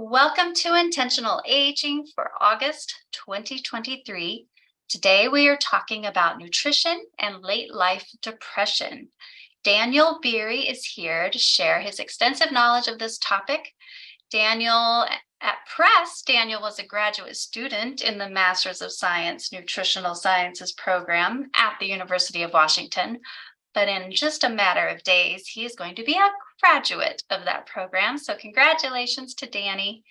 Welcome to Intentional Aging for August 2023. Today we are talking about nutrition and late life depression. Daniel Beery is here to share his extensive knowledge of this topic. Daniel was a graduate student in the Masters of Science Nutritional Sciences program at the University of Washington. But in just a matter of days, he is going to be a graduate of that program. So congratulations to Danny.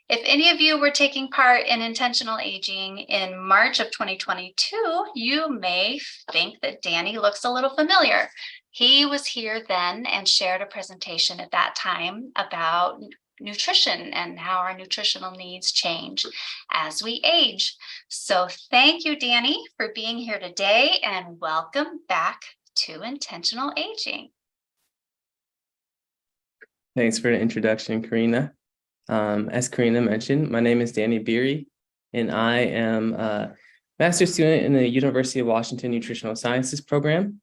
If any of you were taking part in intentional aging in March of 2022, you may think that Danny looks a little familiar. He was here then and shared a presentation at that time about nutrition and how our nutritional needs change as we age. So thank you, Danny, for being here today, and welcome back to Intentional Aging. Thanks for the introduction, Karina. As Karina mentioned, my name is Danny Beery, and I am a master's student in the University of Washington Nutritional Sciences program.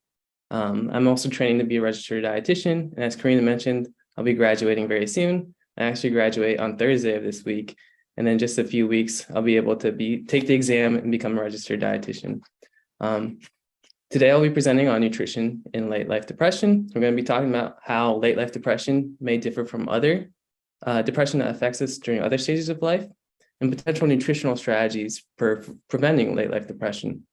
I'm also training to be a registered dietitian, and as Karina mentioned, I'll be graduating very soon. I actually graduate on Thursday of this week, and in just a few weeks, I'll be able to take the exam and become a registered dietitian. Today, I'll be presenting on nutrition in late life depression. We're going to be talking about how late life depression may differ from other depression that affects us during other stages of life, and potential nutritional strategies for preventing late life depression.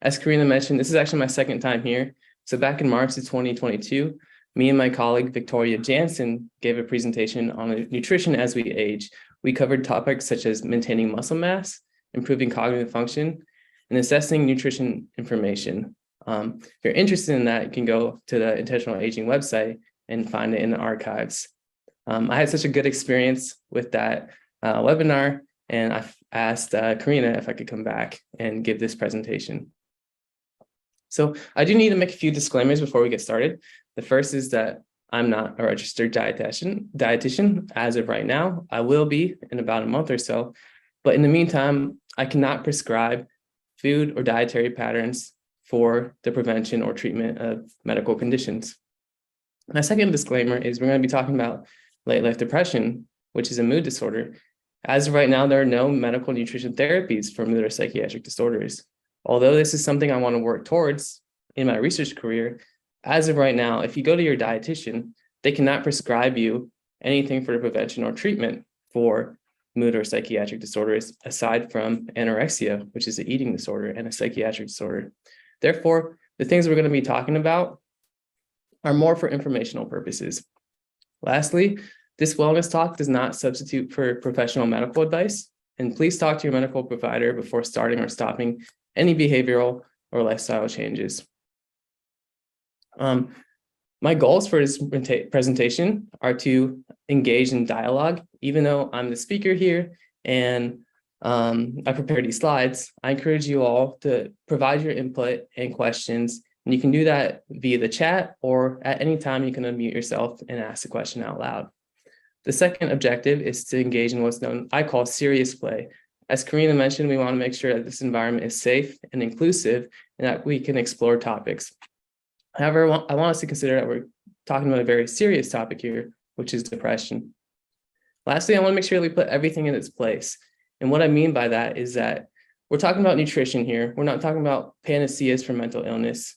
As Karina mentioned, this is actually my second time here. So back in March of 2022, me and my colleague, Victoria Jansen, gave a presentation on nutrition as we age. We covered topics such as maintaining muscle mass, improving cognitive function, and assessing nutrition information. If you're interested in that, you can go to the Intentional Aging website and find it in the archives. I had such a good experience with that webinar, and I asked Karina if I could come back and give this presentation. So I do need to make a few disclaimers before we get started. The first is that I'm not a registered dietitian as of right now. I will be in about a month or so, but in the meantime, I cannot prescribe food or dietary patterns for the prevention or treatment of medical conditions. My second disclaimer is we're going to be talking about late life depression, which is a mood disorder. As of right now, there are no medical nutrition therapies for mood or psychiatric disorders. Although this is something I want to work towards in my research career, as of right now, if you go to your dietitian, they cannot prescribe you anything for the prevention or treatment for mood or psychiatric disorders, aside from anorexia, which is an eating disorder and a psychiatric disorder. Therefore, the things we're going to be talking about are more for informational purposes. Lastly, this wellness talk does not substitute for professional medical advice, and please talk to your medical provider before starting or stopping any behavioral or lifestyle changes. My goals for this presentation are to engage in dialogue. Even though I'm the speaker here and I prepared these slides, I encourage you all to provide your input and questions. And you can do that via the chat, or at any time you can unmute yourself and ask the question out loud. The second objective is to engage in what's I call serious play. As Karina mentioned, we want to make sure that this environment is safe and inclusive and that we can explore topics. However, I want us to consider that we're talking about a very serious topic here, which is depression. Lastly, I want to make sure that we put everything in its place. And what I mean by that is that we're talking about nutrition here. We're not talking about panaceas for mental illness.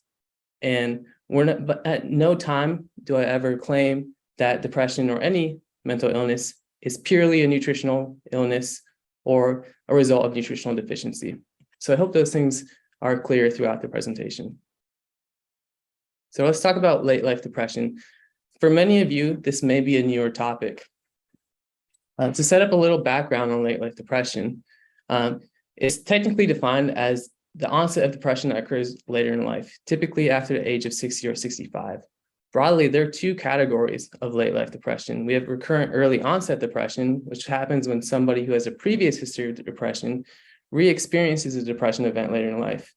And but at no time do I ever claim that depression or any mental illness is purely a nutritional illness or a result of nutritional deficiency. So I hope those things are clear throughout the presentation. So let's talk about late life depression. For many of you, this may be a newer topic. To set up a little background on late life depression, it's technically defined as the onset of depression that occurs later in life, typically after the age of 60 or 65. Broadly, there are two categories of late life depression. We have recurrent early onset depression, which happens when somebody who has a previous history of depression re-experiences a depression event later in life.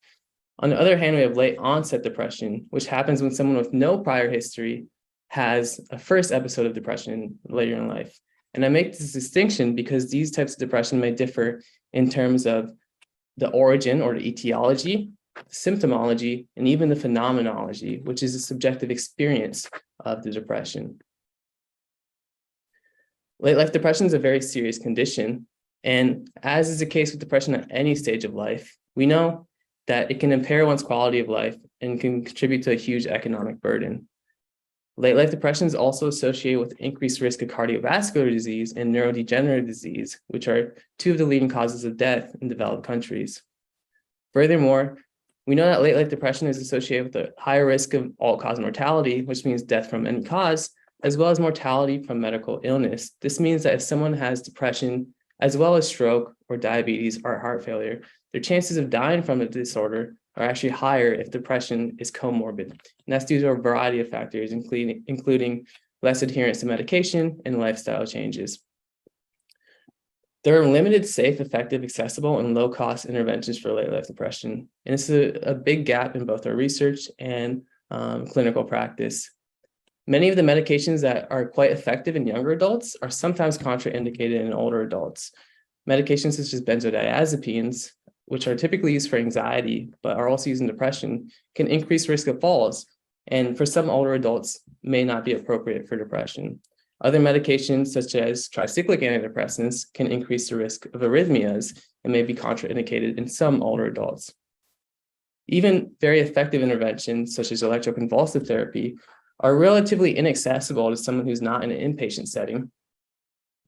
On the other hand, we have late onset depression, which happens when someone with no prior history has a first episode of depression later in life. And I make this distinction because these types of depression may differ in terms of the origin or the etiology, symptomology, and even the phenomenology, which is a subjective experience of the depression. Late life depression is a very serious condition. And as is the case with depression at any stage of life, we know that it can impair one's quality of life and can contribute to a huge economic burden. Late life depression is also associated with increased risk of cardiovascular disease and neurodegenerative disease, which are two of the leading causes of death in developed countries. Furthermore, we know that late life depression is associated with a higher risk of all-cause mortality, which means death from any cause, as well as mortality from medical illness. This means that if someone has depression, as well as stroke or diabetes or heart failure, their chances of dying from the disorder are actually higher if depression is comorbid. And that's due to a variety of factors, including less adherence to medication and lifestyle changes. There are limited, safe, effective, accessible, and low-cost interventions for late life depression. And it's a big gap in both our research and clinical practice. Many of the medications that are quite effective in younger adults are sometimes contraindicated in older adults. Medications such as benzodiazepines, which are typically used for anxiety, but are also used in depression, can increase risk of falls, and for some older adults may not be appropriate for depression. Other medications, such as tricyclic antidepressants, can increase the risk of arrhythmias and may be contraindicated in some older adults. Even very effective interventions, such as electroconvulsive therapy, are relatively inaccessible to someone who's not in an inpatient setting,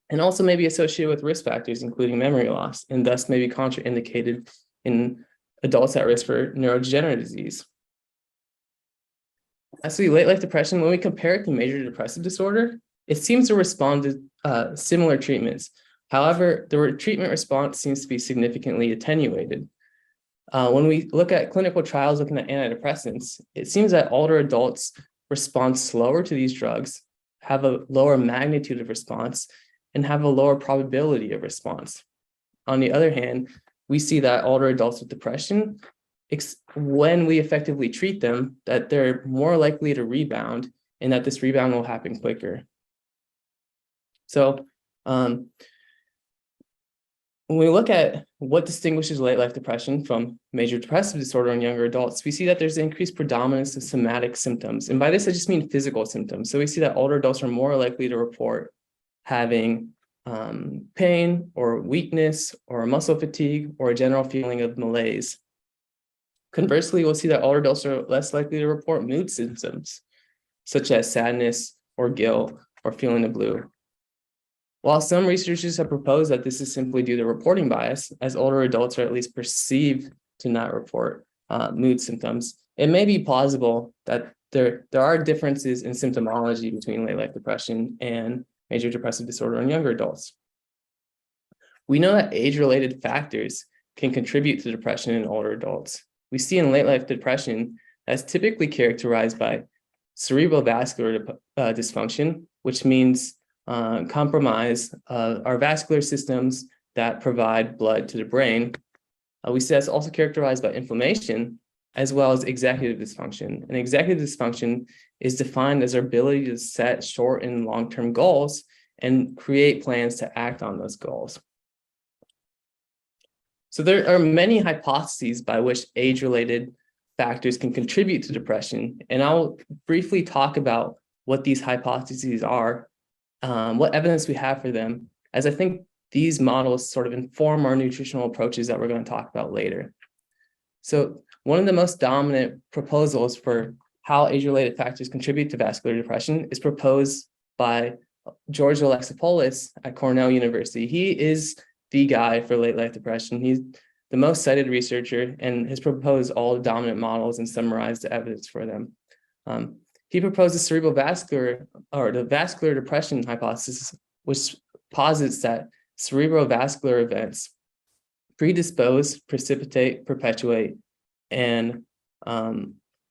and also may be associated with risk factors, including memory loss, and thus may be contraindicated in adults at risk for neurodegenerative disease. As to late life depression, when we compare it to major depressive disorder, it seems to respond to similar treatments. However, the treatment response seems to be significantly attenuated. When we look at clinical trials looking at antidepressants, it seems that older adults respond slower to these drugs, have a lower magnitude of response, and have a lower probability of response. On the other hand, we see that older adults with depression, when we effectively treat them, that they're more likely to rebound and that this rebound will happen quicker. So when we look at what distinguishes late life depression from major depressive disorder in younger adults, we see that there's increased predominance of somatic symptoms. And by this, I just mean physical symptoms. So we see that older adults are more likely to report having pain or weakness or muscle fatigue or a general feeling of malaise. Conversely, we'll see that older adults are less likely to report mood symptoms, such as sadness or guilt or feeling the blue. While some researchers have proposed that this is simply due to reporting bias, as older adults are at least perceived to not report mood symptoms, it may be plausible that there are differences in symptomology between late life depression and major depressive disorder in younger adults. We know that age-related factors can contribute to depression in older adults. We see in late life depression that's typically characterized by cerebrovascular dysfunction, which means compromise our vascular systems that provide blood to the brain. We see that's also characterized by inflammation as well as executive dysfunction. And executive dysfunction is defined as our ability to set short and long-term goals and create plans to act on those goals. So there are many hypotheses by which age-related factors can contribute to depression, and I'll briefly talk about what these hypotheses are, what evidence we have for them, as I think these models sort of inform our nutritional approaches that we're going to talk about later. So one of the most dominant proposals for how age-related factors contribute to vascular depression is proposed by George Alexopoulos at Cornell University. He is the guy for late life depression. He's the most cited researcher and has proposed all the dominant models and summarized the evidence for them. He proposed the cerebrovascular or the vascular depression hypothesis, which posits that cerebrovascular events predispose, precipitate, perpetuate, and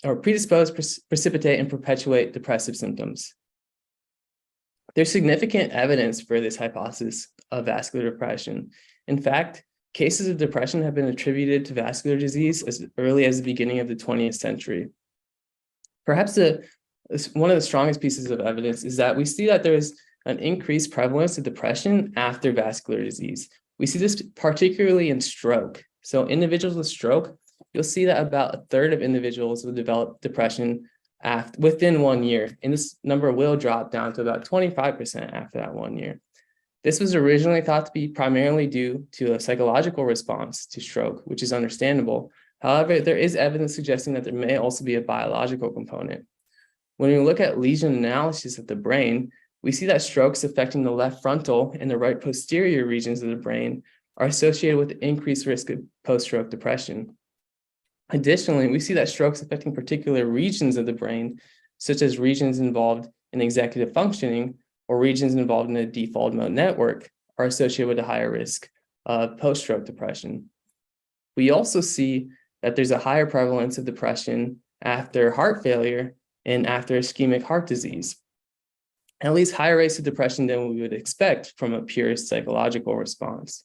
precipitate and perpetuate depressive symptoms. There's significant evidence for this hypothesis of vascular depression. In fact, cases of depression have been attributed to vascular disease as early as the beginning of the 20th century. Perhaps one of the strongest pieces of evidence is that we see that there is an increased prevalence of depression after vascular disease. We see this particularly in stroke. So individuals with stroke, you'll see that about a third of individuals will develop depression within 1 year. And this number will drop down to about 25% after that 1 year. This was originally thought to be primarily due to a psychological response to stroke, which is understandable. However, there is evidence suggesting that there may also be a biological component. When we look at lesion analysis of the brain, we see that strokes affecting the left frontal and the right posterior regions of the brain are associated with increased risk of post-stroke depression. Additionally, we see that strokes affecting particular regions of the brain, such as regions involved in executive functioning or regions involved in a default mode network, are associated with a higher risk of post-stroke depression. We also see that there's a higher prevalence of depression after heart failure and after ischemic heart disease, at least higher rates of depression than we would expect from a pure psychological response.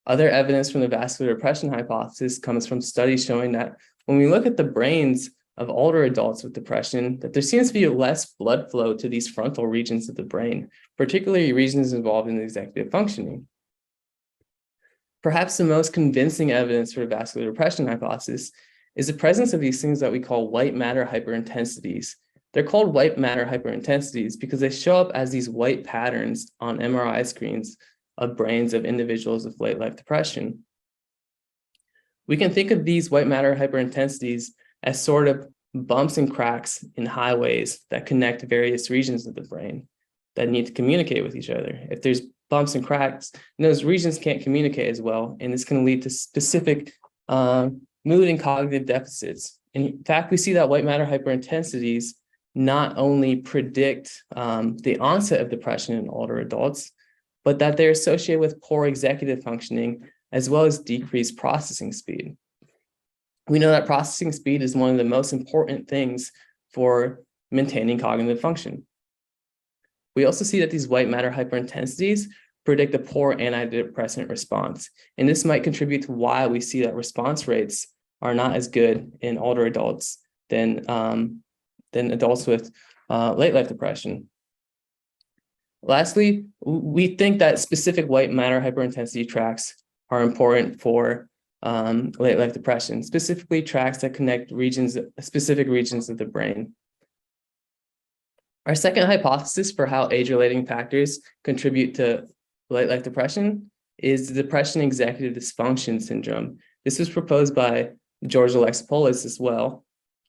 Other evidence from the vascular depression hypothesis comes from studies showing that when we look at the brains of older adults with depression, that there seems to be less blood flow to these frontal regions of the brain, particularly regions involved in executive functioning. Perhaps the most convincing evidence for the vascular depression hypothesis is the presence of these things that we call white matter hyperintensities. They're called white matter hyperintensities because they show up as these white patterns on MRI screens of brains of individuals with late life depression. We can think of these white matter hyperintensities as sort of bumps and cracks in highways that connect various regions of the brain that need to communicate with each other. If there's bumps and cracks, those regions can't communicate as well, and this can lead to specific mood and cognitive deficits. In fact, we see that white matter hyperintensities not only predict the onset of depression in older adults, but that they're associated with poor executive functioning as well as decreased processing speed. We know that processing speed is one of the most important things for maintaining cognitive function. We also see that these white matter hyperintensities predict a poor antidepressant response, and this might contribute to why we see that response rates are not as good in older adults than adults with late life depression. Lastly, we think that specific white matter hyperintensity tracks are important for late life depression, specifically tracks that connect specific regions of the brain. Our second hypothesis for how age-related factors contribute to late life depression is the depression executive dysfunction syndrome. This was proposed by George Alexopoulos as well,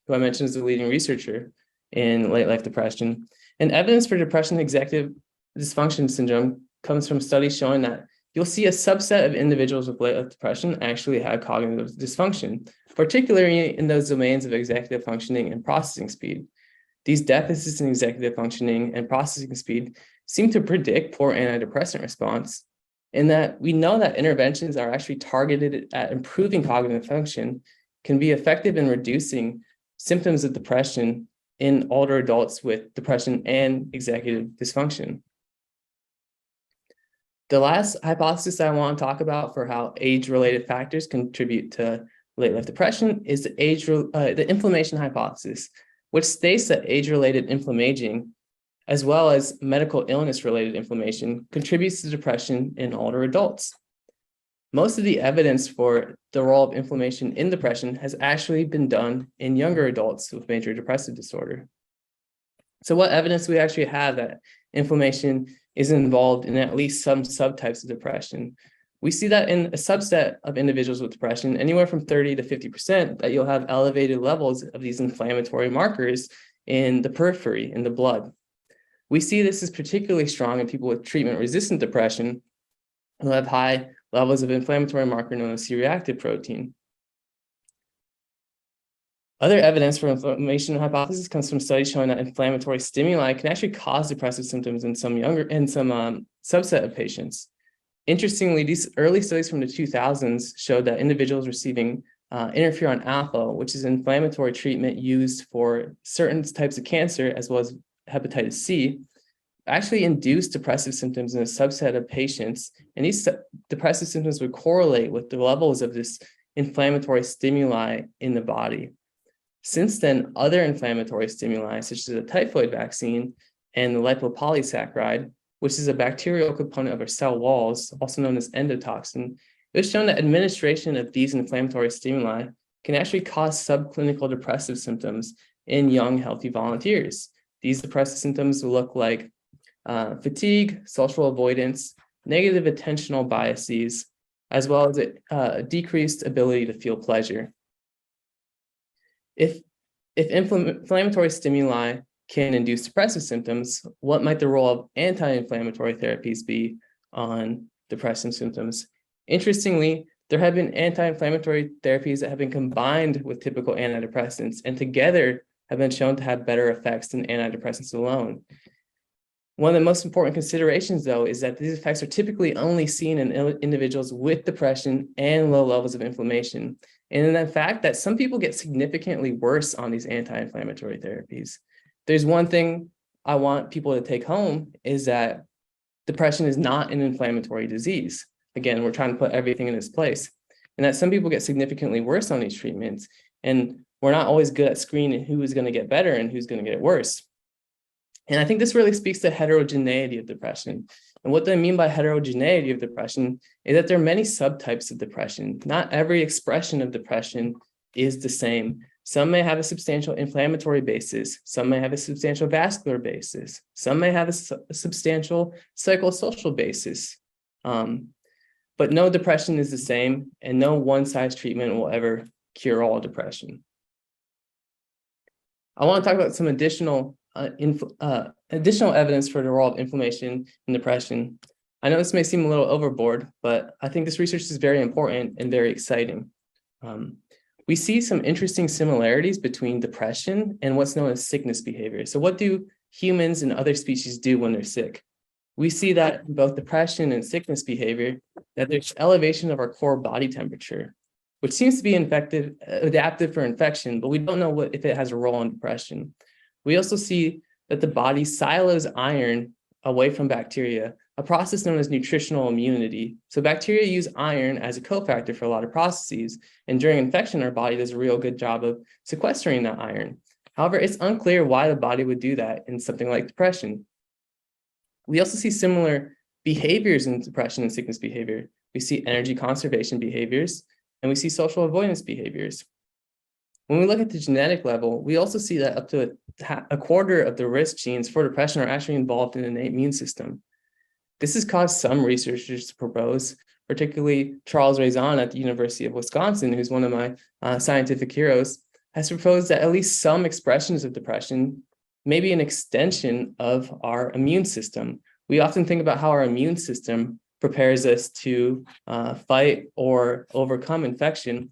who I mentioned is a leading researcher in late life depression. And evidence for depression executive dysfunction syndrome comes from studies showing that you'll see a subset of individuals with late life depression actually have cognitive dysfunction, particularly in those domains of executive functioning and processing speed. These deficits in executive functioning and processing speed seem to predict poor antidepressant response, in that we know that interventions are actually targeted at improving cognitive function can be effective in reducing symptoms of depression in older adults with depression and executive dysfunction. The last hypothesis I want to talk about for how age-related factors contribute to late life depression is the inflammation hypothesis, which states that age-related inflammation, as well as medical illness-related inflammation, contributes to depression in older adults. Most of the evidence for the role of inflammation in depression has actually been done in younger adults with major depressive disorder. So what evidence do we actually have that inflammation is involved in at least some subtypes of depression? We see that in a subset of individuals with depression, anywhere from 30 to 50%, that you'll have elevated levels of these inflammatory markers in the periphery, in the blood. We see this is particularly strong in people with treatment-resistant depression who have high levels of inflammatory marker known as C-reactive protein. Other evidence for inflammation hypothesis comes from studies showing that inflammatory stimuli can actually cause depressive symptoms in some subset of patients. Interestingly, these early studies from the 2000s showed that individuals receiving interferon alpha, which is an inflammatory treatment used for certain types of cancer, as well as hepatitis C, actually induced depressive symptoms in a subset of patients. And these depressive symptoms would correlate with the levels of this inflammatory stimuli in the body. Since then, other inflammatory stimuli, such as the typhoid vaccine and the lipopolysaccharide, which is a bacterial component of our cell walls, also known as endotoxin, it was shown that administration of these inflammatory stimuli can actually cause subclinical depressive symptoms in young, healthy volunteers. These depressive symptoms will look like fatigue, social avoidance, negative attentional biases, as well as a decreased ability to feel pleasure. If inflammatory stimuli can induce depressive symptoms, what might the role of anti-inflammatory therapies be on depressive symptoms? Interestingly, there have been anti-inflammatory therapies that have been combined with typical antidepressants and together have been shown to have better effects than antidepressants alone. One of the most important considerations, though, is that these effects are typically only seen in individuals with depression and low levels of inflammation. And in the fact that some people get significantly worse on these anti-inflammatory therapies. There's one thing I want people to take home is that depression is not an inflammatory disease. Again, we're trying to put everything in its place. And that some people get significantly worse on these treatments. And we're not always good at screening who is going to get better and who's going to get worse. And I think this really speaks to heterogeneity of depression. And what I mean by heterogeneity of depression is that there are many subtypes of depression. Not every expression of depression is the same. Some may have a substantial inflammatory basis. Some may have a substantial vascular basis. Some may have a substantial psychosocial basis. But no depression is the same, and no one-size treatment will ever cure all depression. I want to talk about some additional evidence for the role of inflammation in depression. I know this may seem a little overboard, but I think this research is very important and very exciting. We see some interesting similarities between depression and what's known as sickness behavior. So what do humans and other species do when they're sick? We see that in both depression and sickness behavior, that there's elevation of our core body temperature, which seems to be adaptive for infection, but we don't know if it has a role in depression. We also see that the body silos iron away from bacteria, a process known as nutritional immunity. So bacteria use iron as a cofactor for a lot of processes, and during infection, our body does a real good job of sequestering that iron. However, it's unclear why the body would do that in something like depression. We also see similar behaviors in depression and sickness behavior. We see energy conservation behaviors, and we see social avoidance behaviors. When we look at the genetic level, we also see that up to a quarter of the risk genes for depression are actually involved in the innate immune system. This has caused some researchers to propose, particularly Charles Raison at the University of Wisconsin, who's one of my scientific heroes, has proposed that at least some expressions of depression may be an extension of our immune system. We often think about how our immune system prepares us to fight or overcome infection.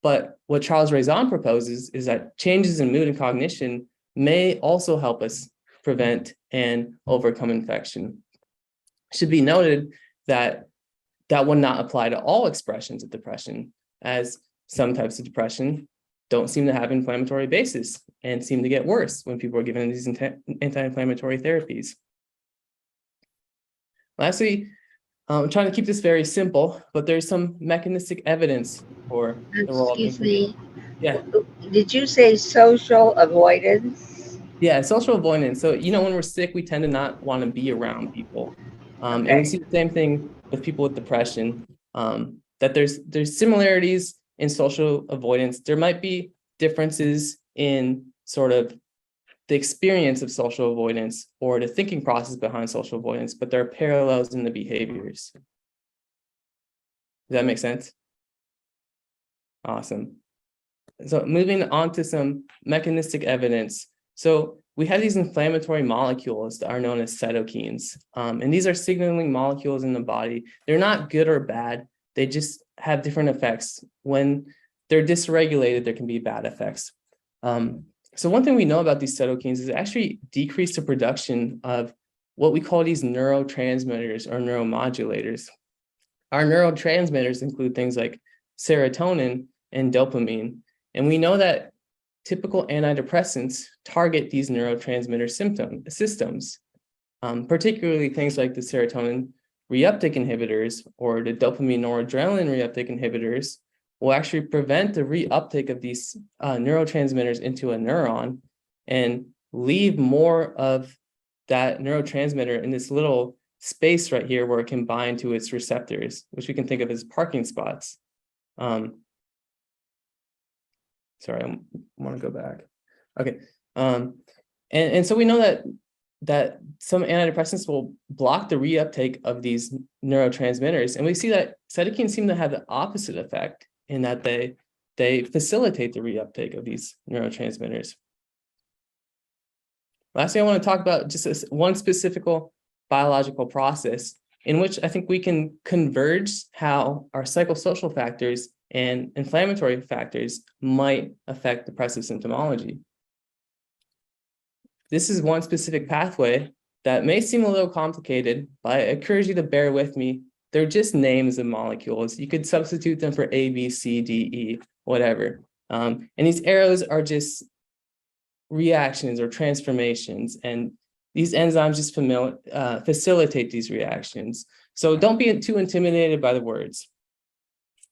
But what Charles Raison proposes is that changes in mood and cognition may also help us prevent and overcome infection. It should be noted that that would not apply to all expressions of depression, as some types of depression don't seem to have inflammatory basis and seem to get worse when people are given these anti-inflammatory therapies. Lastly, I'm trying to keep this very simple, but there's some mechanistic evidence for the role of inflammation. Excuse me. Yeah. Did you say social avoidance? Yeah, social avoidance. So, when we're sick, we tend to not want to be around people. And we see the same thing with people with depression, that there's similarities in social avoidance. There might be differences in sort of the experience of social avoidance or the thinking process behind social avoidance, but there are parallels in the behaviors. Does that make sense? Awesome. So moving on to some mechanistic evidence. So we have these inflammatory molecules that are known as cytokines. And these are signaling molecules in the body. They're not good or bad. They just have different effects. When they're dysregulated, there can be bad effects. So one thing we know about these cytokines is actually decrease the production of what we call these neurotransmitters or neuromodulators. Our neurotransmitters include things like serotonin and dopamine. And we know that typical antidepressants target these neurotransmitter systems, particularly things like the serotonin reuptake inhibitors or the dopamine noradrenaline reuptake inhibitors will actually prevent the reuptake of these neurotransmitters into a neuron and leave more of that neurotransmitter in this little space right here where it can bind to its receptors, which we can think of as parking spots. Sorry, I want to go back. Okay. And so we know that that some antidepressants will block the reuptake of these neurotransmitters. And we see that cytokines seem to have the opposite effect in that they facilitate the reuptake of these neurotransmitters. Lastly, I want to talk about just one specific biological process in which I think we can converge how our psychosocial factors and inflammatory factors might affect depressive symptomology. This is one specific pathway that may seem a little complicated, but I encourage you to bear with me. They're just names of molecules. You could substitute them for A, B, C, D, E, whatever. And these arrows are just reactions or transformations, and these enzymes just facilitate these reactions. So don't be too intimidated by the words.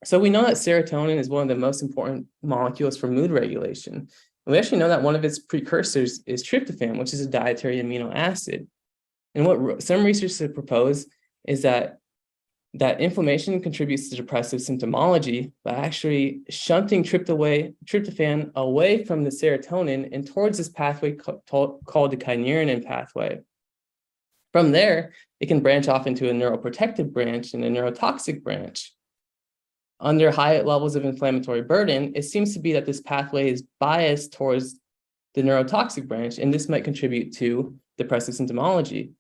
So we know that serotonin is one of the most important molecules for mood regulation. And we actually know that one of its precursors is tryptophan, which is a dietary amino acid. And what some researchers have proposed is that inflammation contributes to depressive symptomology by actually shunting tryptophan away from the serotonin and towards this pathway called the kynurenine pathway. From there, it can branch off into a neuroprotective branch and a neurotoxic branch. Under high levels of inflammatory burden, it seems to be that this pathway is biased towards the neurotoxic branch, and this might contribute to depressive symptomology.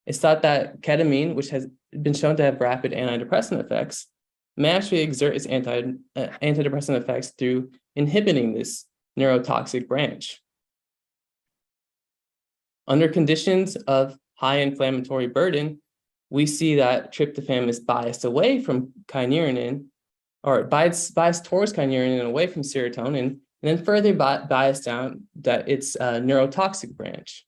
It's thought that ketamine, which has been shown to have rapid antidepressant effects, may actually exert its antidepressant effects through inhibiting this neurotoxic branch. Under conditions of high inflammatory burden, we see that tryptophan is biased away from kynurenine, or biased towards kynurenine and away from serotonin, and then further biased down that it's a neurotoxic branch.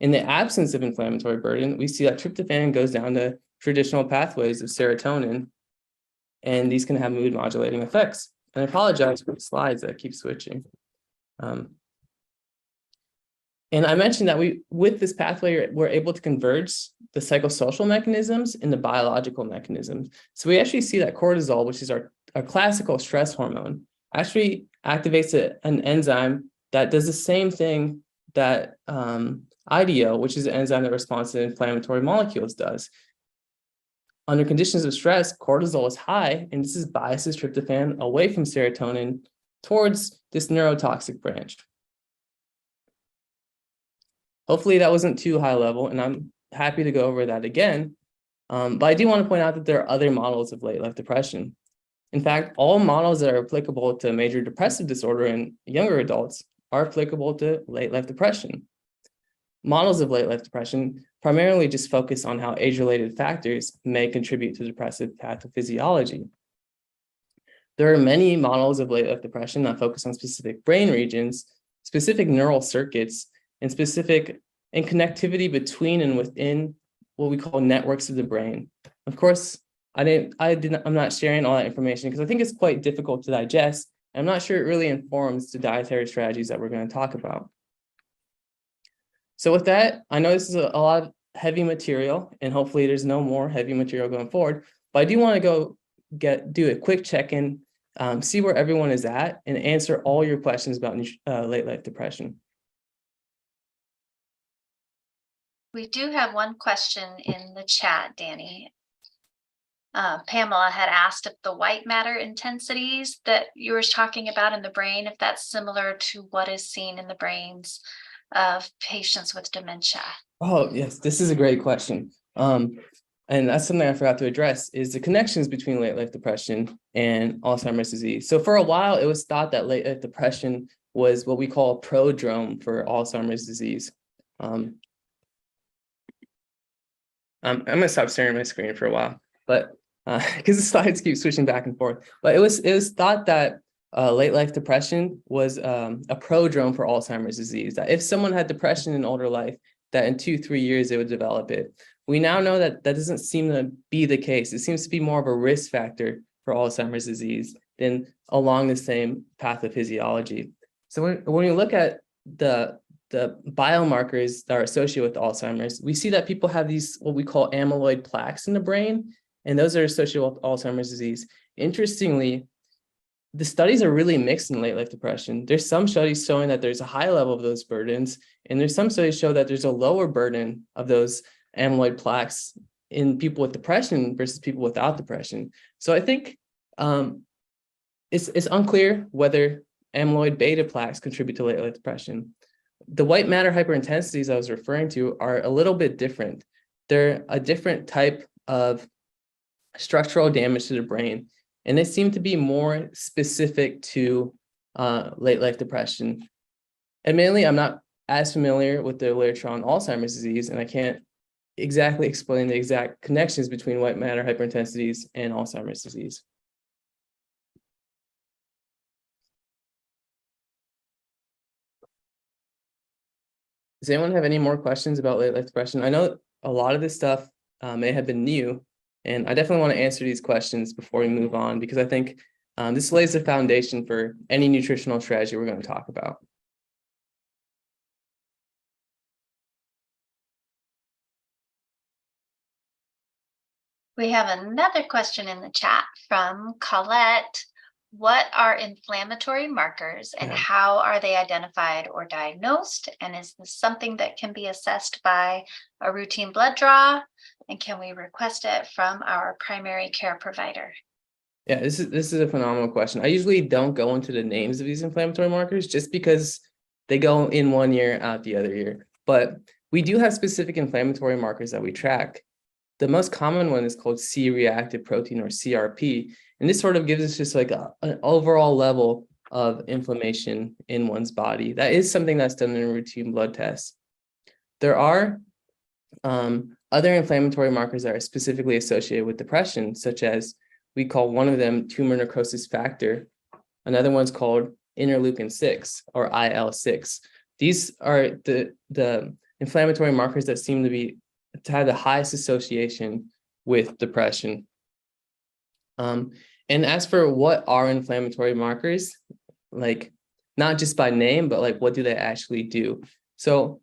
In the absence of inflammatory burden, we see that tryptophan goes down the traditional pathways of serotonin, and these can have mood modulating effects. And I apologize for the slides that keep switching. And I mentioned that with this pathway, we're able to converge the psychosocial mechanisms and the biological mechanisms. So we actually see that cortisol, which is our classical stress hormone, actually activates an enzyme that does the same thing that IDO, which is an enzyme that responds to inflammatory molecules, does. Under conditions of stress, cortisol is high, and this biases tryptophan away from serotonin towards this neurotoxic branch. Hopefully that wasn't too high level, and I'm happy to go over that again. But I do want to point out that there are other models of late life depression. In fact, all models that are applicable to major depressive disorder in younger adults are applicable to late life depression. Models of late life depression primarily just focus on how age-related factors may contribute to depressive pathophysiology. There are many models of late life depression that focus on specific brain regions, specific neural circuits, and connectivity between and within what we call networks of the brain. Of course, I'm not sharing all that information because I think it's quite difficult to digest. I'm not sure it really informs the dietary strategies that we're going to talk about. So with that, I know this is a lot of heavy material, and hopefully there's no more heavy material going forward, but I do want to do a quick check-in, see where everyone is at, and answer all your questions about late life depression. We do have one question in the chat, Danny. Pamela had asked if the white matter intensities that you were talking about in the brain, if that's similar to what is seen in the brains of patients with dementia. Oh, yes, this is a great question. And that's something I forgot to address, is the connections between late life depression and Alzheimer's disease. So for a while, it was thought that late life depression was what we call a prodrome for Alzheimer's disease. I'm going to stop staring at my screen for a while, but because the slides keep switching back and forth. But it was thought that late life depression was a prodrome for Alzheimer's disease, that if someone had depression in older life, that in 2-3 years they would develop it. We now know that doesn't seem to be the case. It seems to be more of a risk factor for Alzheimer's disease than along the same pathophysiology. So when you look at the biomarkers that are associated with Alzheimer's, we see that people have these, what we call amyloid plaques in the brain, and those are associated with Alzheimer's disease. Interestingly, the studies are really mixed in late life depression. There's some studies showing that there's a high level of those burdens, and there's some studies show that there's a lower burden of those amyloid plaques in people with depression versus people without depression. So I think it's unclear whether amyloid beta plaques contribute to late life depression. The white matter hyperintensities I was referring to are a little bit different. They're a different type of structural damage to the brain, and they seem to be more specific to late life depression. Admittedly, I'm not as familiar with the literature on Alzheimer's disease, and I can't exactly explain the exact connections between white matter hyperintensities and Alzheimer's disease. Does anyone have any more questions about late life depression? I know a lot of this stuff may have been new, and I definitely want to answer these questions before we move on, because I think this lays the foundation for any nutritional strategy we're going to talk about. We have another question in the chat from Colette. What are inflammatory markers and how are they identified or diagnosed? And is this something that can be assessed by a routine blood draw? And can we request it from our primary care provider? Yeah, this is a phenomenal question. I usually don't go into the names of these inflammatory markers just because they go in one year, out the other year. But we do have specific inflammatory markers that we track. The most common one is called C-reactive protein, or CRP. And this sort of gives us just like an overall level of inflammation in one's body. That is something that's done in a routine blood test. There are other inflammatory markers that are specifically associated with depression, such as, we call one of them tumor necrosis factor. Another one's called interleukin-6, or IL-6. These are the inflammatory markers that seem to have the highest association with depression. And as for what are inflammatory markers, like not just by name, but like what do they actually do? So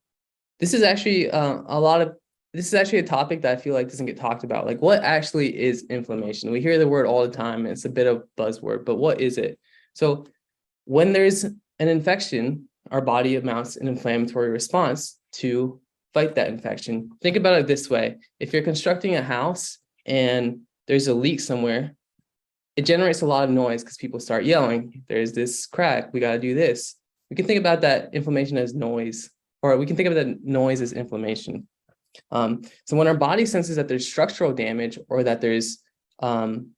this is actually a topic that I feel like doesn't get talked about. Like, what actually is inflammation? We hear the word all the time, and it's a bit of a buzzword, but what is it? So when there's an infection, our body mounts an inflammatory response to fight that infection. Think about it this way. If you're constructing a house and there's a leak somewhere, it generates a lot of noise because people start yelling, there's this crack, we got to do this. We can think about that inflammation as noise, or we can think of that noise as inflammation. So when our body senses that there's structural damage, or that there's an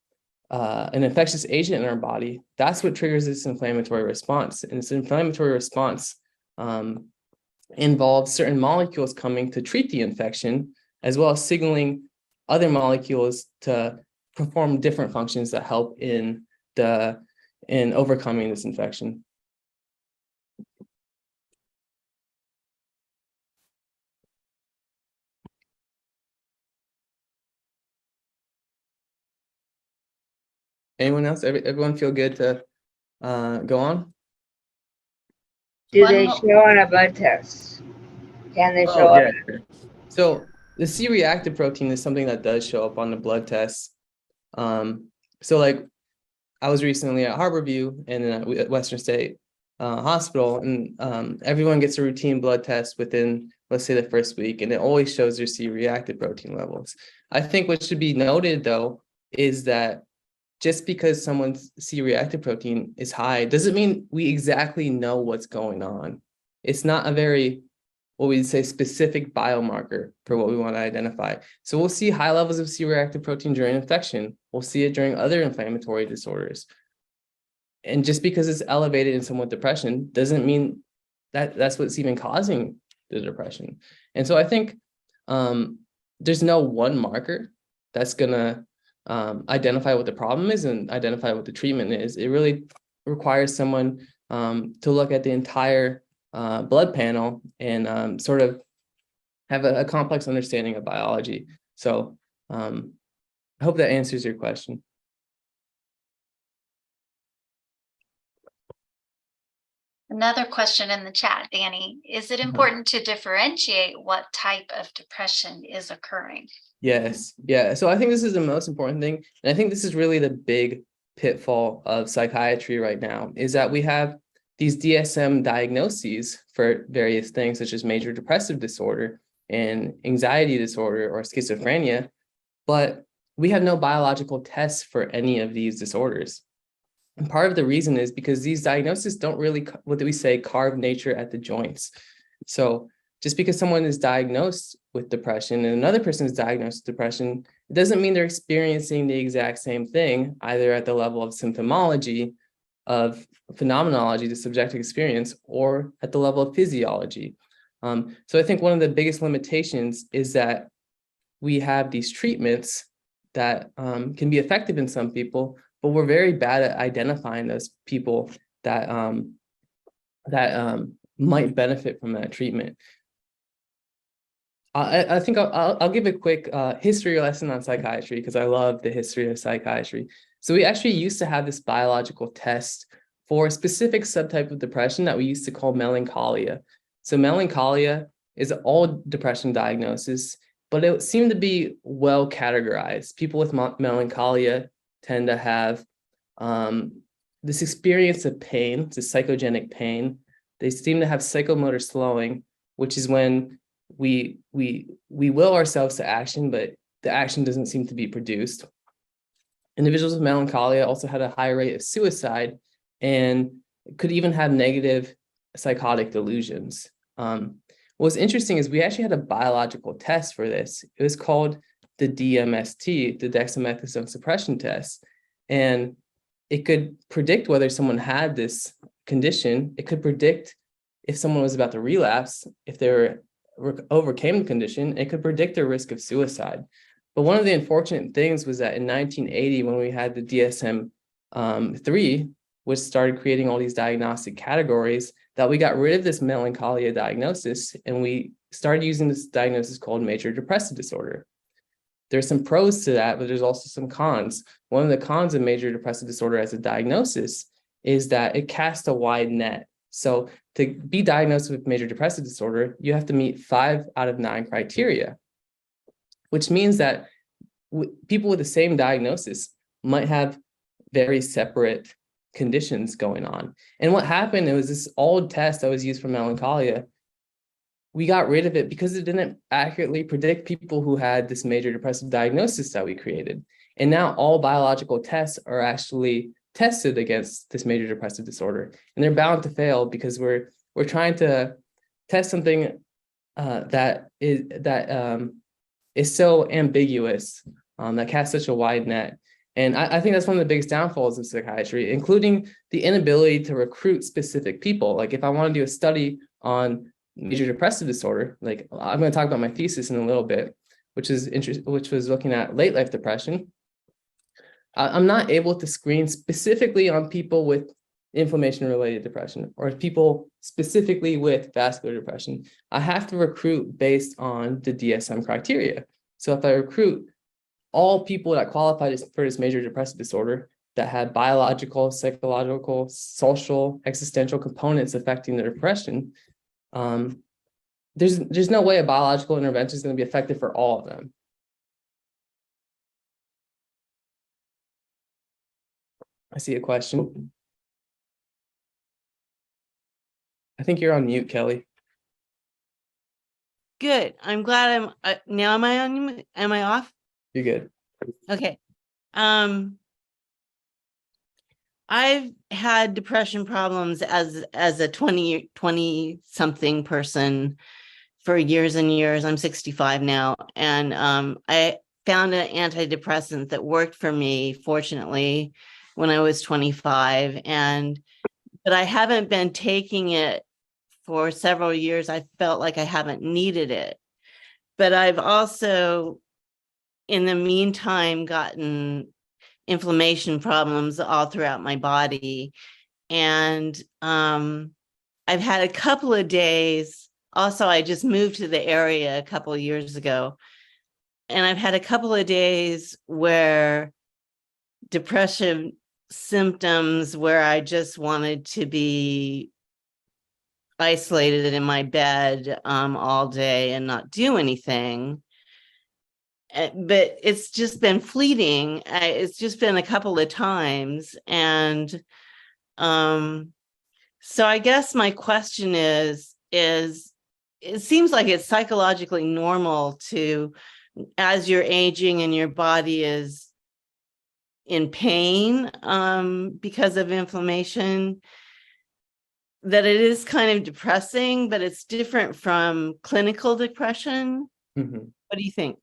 infectious agent in our body, that's what triggers this inflammatory response. And this inflammatory response involves certain molecules coming to treat the infection, as well as signaling other molecules to perform different functions that help in overcoming this infection. Anyone else? Everyone feel good to go on? Do they show on a blood test? Can they show Oh, yeah, up? sure. So the C-reactive protein is something that does show up on the blood test. So like, I was recently at Harborview and at Western State Hospital, and everyone gets a routine blood test within, let's say, the first week, and it always shows their C-reactive protein levels. I think what should be noted, though, is that just because someone's C-reactive protein is high doesn't mean we exactly know what's going on. It's not a very, what we'd say, specific biomarker for what we want to identify. So we'll see high levels of C-reactive protein during infection. We'll see it during other inflammatory disorders. And just because it's elevated in someone with depression doesn't mean that that's what's even causing the depression. And so I think there's no one marker that's going to identify what the problem is and identify what the treatment is. It really requires someone to look at the entire blood panel and sort of have a complex understanding of biology. So I hope that answers your question. Another question in the chat, Danny. Is it important to differentiate what type of depression is occurring? Yes. Yeah. So I think this is the most important thing. And I think this is really the big pitfall of psychiatry right now is that we have these DSM diagnoses for various things, such as major depressive disorder and anxiety disorder or schizophrenia, but we have no biological tests for any of these disorders. And part of the reason is because these diagnoses don't really, what do we say, carve nature at the joints. So just because someone is diagnosed with depression and another person is diagnosed with depression, it doesn't mean they're experiencing the exact same thing, either at the level of symptomology, of phenomenology, the subjective experience, or at the level of physiology. So I think one of the biggest limitations is that we have these treatments that can be effective in some people, but we're very bad at identifying those people that might benefit from that treatment. I think I'll give a quick history lesson on psychiatry because I love the history of psychiatry. So we actually used to have this biological test for a specific subtype of depression that we used to call melancholia. So melancholia is an old depression diagnosis, but it seemed to be well categorized. People with melancholia tend to have this experience of pain, this psychogenic pain. They seem to have psychomotor slowing, which is when we will ourselves to action, but the action doesn't seem to be produced. Individuals with melancholia also had a high rate of suicide and could even have negative psychotic delusions. What's interesting is we actually had a biological test for this. It was called the DMST, the dexamethasone suppression test. And it could predict whether someone had this condition. It could predict if someone was about to relapse, if they overcame the condition. It could predict their risk of suicide. But one of the unfortunate things was that in 1980, when we had the DSM-3, which started creating all these diagnostic categories, that we got rid of this melancholia diagnosis and we started using this diagnosis called major depressive disorder. There's some pros to that, but there's also some cons. One of the cons of major depressive disorder as a diagnosis is that it casts a wide net. So to be diagnosed with major depressive disorder, you have to meet 5 out of 9 criteria, which means that people with the same diagnosis might have very separate conditions going on. And what happened, it was this old test that was used for melancholia. We got rid of it because it didn't accurately predict people who had this major depressive diagnosis that we created. And now all biological tests are actually tested against this major depressive disorder. And they're bound to fail because we're trying to test something that is so ambiguous, that casts such a wide net. And I think that's one of the biggest downfalls of psychiatry, including the inability to recruit specific people. Like if I want to do a study on major depressive disorder, like I'm going to talk about my thesis in a little bit, which was looking at late life depression. I'm not able to screen specifically on people with inflammation-related depression or people specifically with vascular depression. I have to recruit based on the DSM criteria. So if I recruit all people that qualified for this major depressive disorder that had biological, psychological, social, existential components affecting their depression, there's no way a biological intervention is going to be effective for all of them. I see a question. I think you're on mute, Kelly. Good. I'm glad now am I off? You're good. Okay. I've had depression problems as a 20 something person for years and years. I'm 65 now. And I found an antidepressant that worked for me, fortunately, when I was 25. But I haven't been taking it for several years. I felt like I haven't needed it. But I've also, in the meantime, gotten inflammation problems all throughout my body. And I've had a couple of days. Also, I just moved to the area a couple of years ago. And I've had a couple of days where depression symptoms where I just wanted to be isolated in my bed all day and not do anything. but it's just been fleeting. It's just been a couple of times. And so I guess my question is it seems like it's psychologically normal to, as you're aging and your body is in pain because of inflammation, that it is kind of depressing, but it's different from clinical depression. Mhm. What do you think?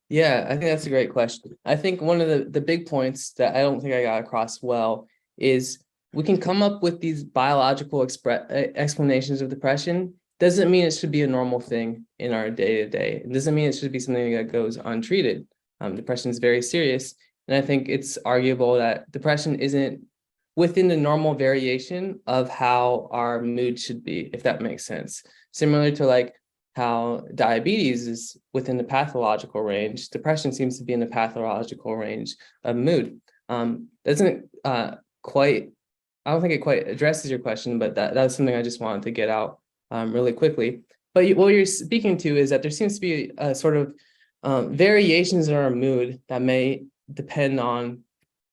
Yeah, I think that's a great question. I think one of the big points that I don't think I got across well is we can come up with these biological explanations of depression. Doesn't mean it should be a normal thing in our day-to-day. It doesn't mean it should be something that goes untreated. Depression is very serious. And I think it's arguable that depression isn't within the normal variation of how our mood should be, if that makes sense. Similar to like how diabetes is within the pathological range, depression seems to be in the pathological range of mood. Doesn't quite, I don't think it quite addresses your question, but that's something I just wanted to get out really quickly. But what you're speaking to is that there seems to be a sort of variations in our mood that may depend on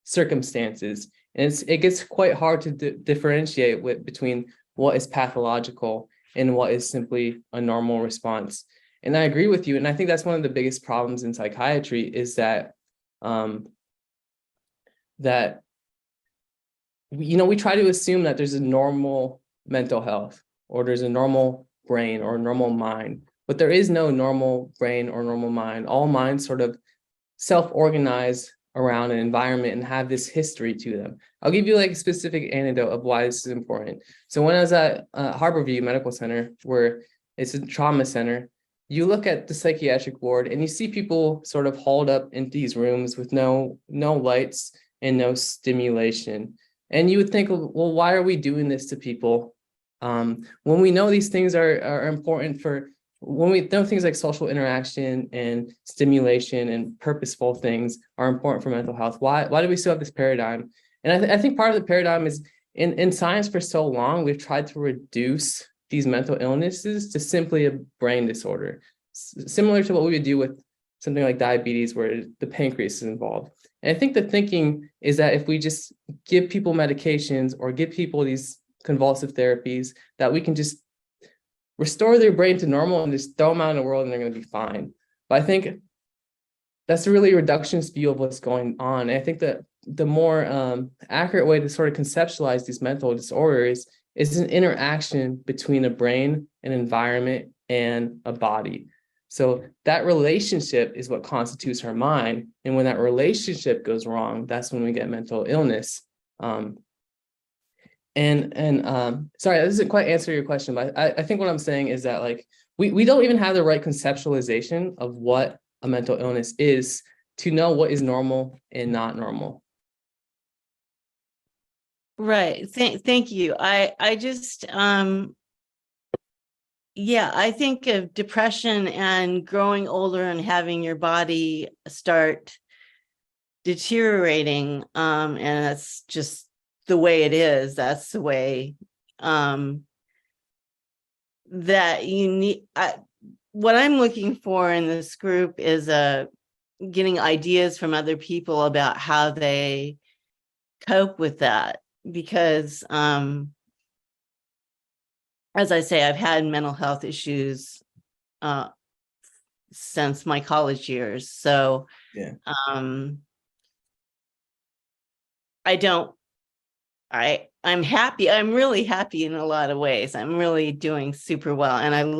circumstances. And it gets quite hard to differentiate between what is pathological and what is simply a normal response. And I agree with you. And I think that's one of the biggest problems in psychiatry is that, we try to assume that there's a normal mental health or there's a normal brain or a normal mind, but there is no normal brain or normal mind. All minds sort of self-organize around an environment and have this history to them. I'll give you like a specific anecdote of why this is important. So when I was at Harborview Medical Center, where it's a trauma center, you look at the psychiatric ward and you see people sort of hauled up in these rooms with no lights and no stimulation. And you would think, well, why are we doing this to people? When we know these things are important for, when we know things like social interaction and stimulation and purposeful things are important for mental health, why do we still have this paradigm? And I think part of the paradigm is in science for so long, we've tried to reduce these mental illnesses to simply a brain disorder, similar to what we would do with something like diabetes, where the pancreas is involved. And I think the thinking is that if we just give people medications or give people these convulsive therapies, that we can just restore their brain to normal and just throw them out in the world and they're going to be fine. But I think that's a really reductionist view of what's going on. And I think that the more accurate way to sort of conceptualize these mental disorders is an interaction between a brain, an environment, and a body. So that relationship is what constitutes our mind. And when that relationship goes wrong, that's when we get mental illness. Sorry, that doesn't quite answer your question, but I think what I'm saying is that like we don't even have the right conceptualization of what a mental illness is to know what is normal and not normal. Right. Thank you. I just yeah, I think of depression and growing older and having your body start deteriorating, and that's just the way it is. That's the way that you need. What I'm looking for in this group is getting ideas from other people about how they cope with that, because as I say, I've had mental health issues since my college years. So yeah. I'm happy. I'm really happy in a lot of ways. I'm really doing super well. And I'm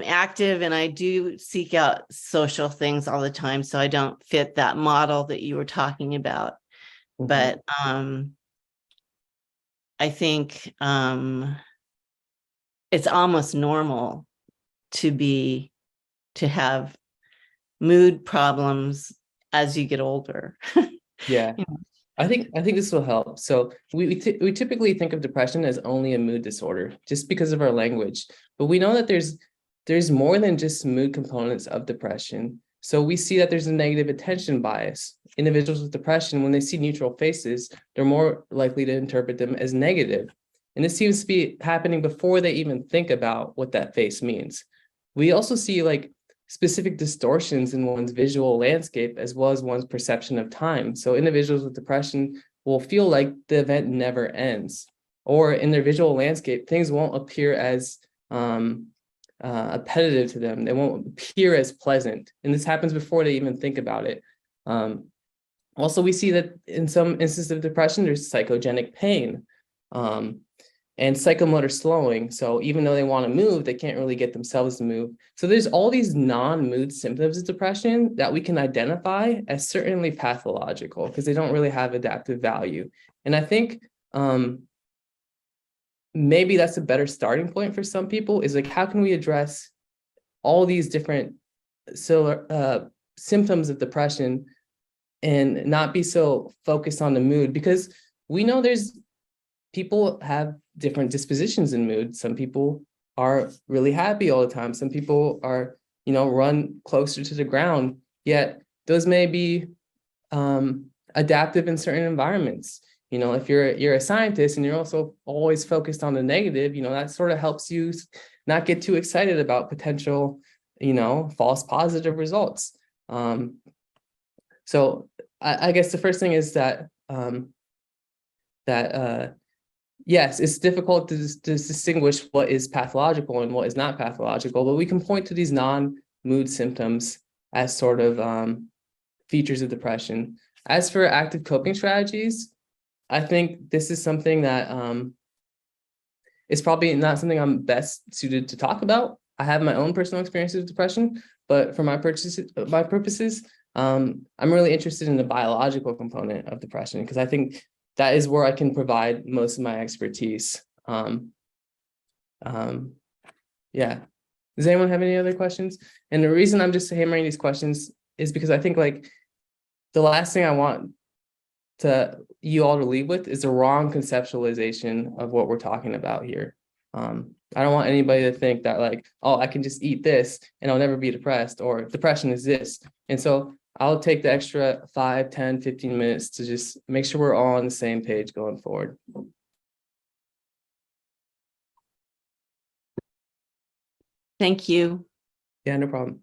active and I do seek out social things all the time. So I don't fit that model that you were talking about. Mm-hmm. But I think it's almost normal to have mood problems as you get older. Yeah. I think this will help. So we typically think of depression as only a mood disorder just because of our language, but we know that there's more than just mood components of depression. So we see that there's a negative attention bias. Individuals with depression, when they see neutral faces, they're more likely to interpret them as negative. And this seems to be happening before they even think about what that face means. We also see like specific distortions in one's visual landscape as well as one's perception of time. So individuals with depression will feel like the event never ends, or in their visual landscape, things won't appear as appetitive to them. They won't appear as pleasant. And this happens before they even think about it. Also, we see that in some instances of depression, there's psychogenic pain and psychomotor slowing. So even though they want to move, they can't really get themselves to move. So there's all these non-mood symptoms of depression that we can identify as certainly pathological because they don't really have adaptive value. And I think maybe that's a better starting point for some people, is like, how can we address all these different symptoms of depression and not be so focused on the mood? Because we know people have different dispositions in mood. Some people are really happy all the time. Some people are, run closer to the ground, yet those may be adaptive in certain environments. If you're a scientist and you're also always focused on the negative, that sort of helps you not get too excited about potential, false positive results. So I guess the first thing is that yes, it's difficult to distinguish what is pathological and what is not pathological, but we can point to these non-mood symptoms as sort of features of depression. As for active coping strategies, I think this is something that is probably not something I'm best suited to talk about. I have my own personal experiences with depression, but for my purposes, I'm really interested in the biological component of depression because I think that is where I can provide most of my expertise. Yeah. Does anyone have any other questions? And the reason I'm just hammering these questions is because I think like the last thing I want you all to leave with is a wrong conceptualization of what we're talking about here. I don't want anybody to think that like, oh, I can just eat this and I'll never be depressed, or depression is this. And so I'll take the extra 5, 10, 15 minutes to just make sure we're all on the same page going forward. Thank you. Yeah, no problem.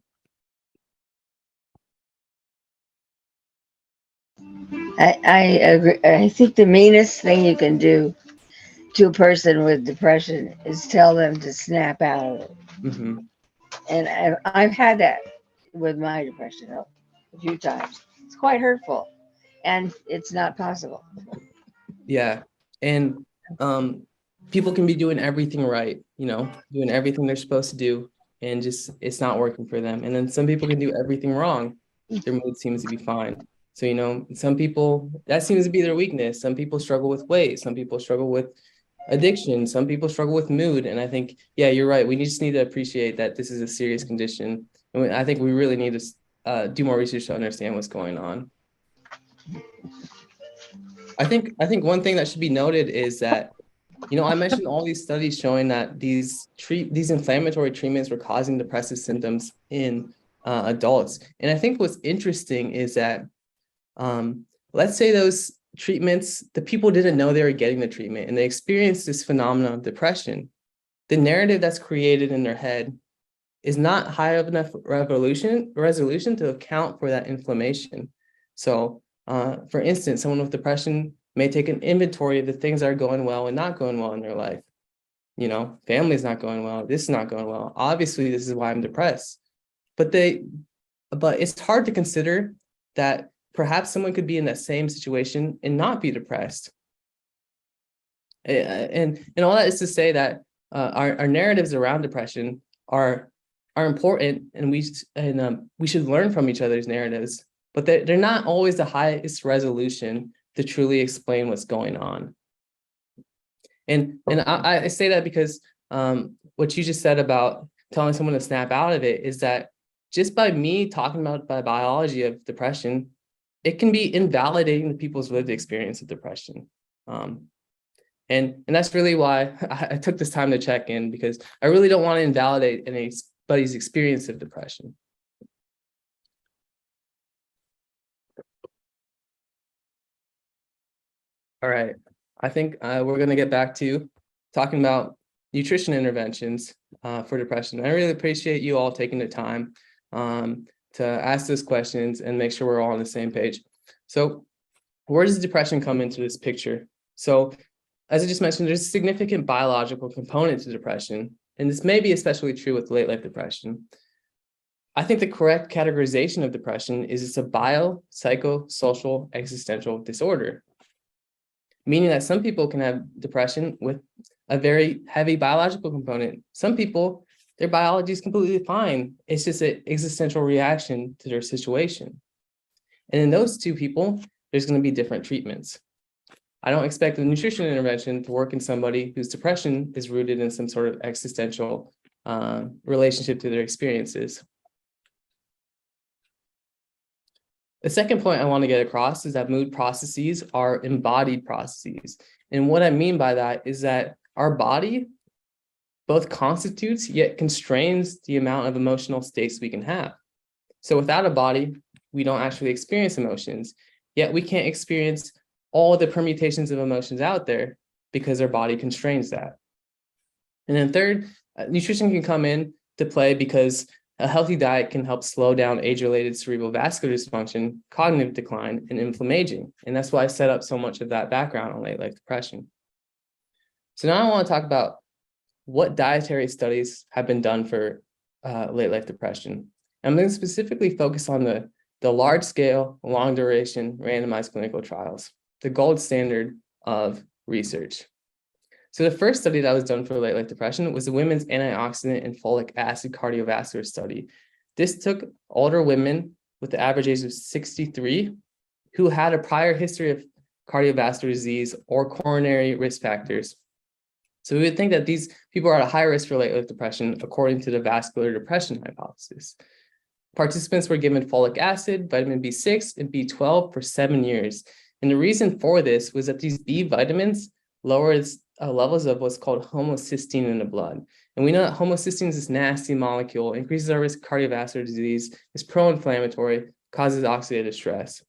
I agree. I think the meanest thing you can do to a person with depression is tell them to snap out of it. Mm-hmm. And I've had that with my depression a few times. It's quite hurtful, and it's not possible. Yeah. And people can be doing everything right, doing everything they're supposed to do, and just it's not working for them. And then some people can do everything wrong. Their mood seems to be fine. So, some people, that seems to be their weakness. Some people struggle with weight. Some people struggle with addiction. Some people struggle with mood. And I think, yeah, you're right. We just need to appreciate that this is a serious condition. And I think we really need to do more research to understand what's going on. I think one thing that should be noted is that, I mentioned all these studies showing that these inflammatory treatments were causing depressive symptoms in adults. And I think what's interesting is that, let's say those treatments, the people didn't know they were getting the treatment and they experienced this phenomenon of depression. The narrative that's created in their head is not high enough resolution to account for that inflammation. So, for instance, someone with depression may take an inventory of the things that are going well and not going well in their life. Family's not going well. This is not going well. Obviously, this is why I'm depressed. But it's hard to consider that perhaps someone could be in that same situation and not be depressed. And all that is to say that our narratives around depression are important, and we should learn from each other's narratives. But they're not always the highest resolution to truly explain what's going on. And I say that because what you just said about telling someone to snap out of it is that just by me talking about the biology of depression, it can be invalidating the people's lived experience of depression. And that's really why I took this time to check in, because I really don't want to invalidate anybody's experience of depression. All right, I think we're going to get back to talking about nutrition interventions for depression. I really appreciate you all taking the time. to ask those questions and make sure we're all on the same page. So where does depression come into this picture? So as I just mentioned, there's a significant biological component to depression, and this may be especially true with late life depression. I think the correct categorization of depression is it's a biopsychosocial existential disorder, meaning that some people can have depression with a very heavy biological component. Some people, their biology is completely fine. It's just an existential reaction to their situation. And in those two people, there's going to be different treatments. I don't expect a nutrition intervention to work in somebody whose depression is rooted in some sort of existential relationship to their experiences. The second point I want to get across is that mood processes are embodied processes. And what I mean by that is that our body both constitutes yet constrains the amount of emotional states we can have. So without a body, we don't actually experience emotions, yet we can't experience all the permutations of emotions out there because our body constrains that. And then third, nutrition can come in to play because a healthy diet can help slow down age-related cerebral vascular dysfunction, cognitive decline, and inflammation. And that's why I set up so much of that background on late life depression. So now I want to talk about what dietary studies have been done for late life depression. I'm going to specifically focus on the large-scale, long-duration, randomized clinical trials, the gold standard of research. So the first study that was done for late life depression was the Women's Antioxidant and Folic Acid Cardiovascular Study. This took older women with the average age of 63 who had a prior history of cardiovascular disease or coronary risk factors. So we would think that these people are at a higher risk for late life depression according to the vascular depression hypothesis. Participants were given folic acid, vitamin B6, and B12 for 7 years. And the reason for this was that these B vitamins lowered levels of what's called homocysteine in the blood. And we know that homocysteine is this nasty molecule, increases our risk of cardiovascular disease, is pro-inflammatory, causes oxidative stress.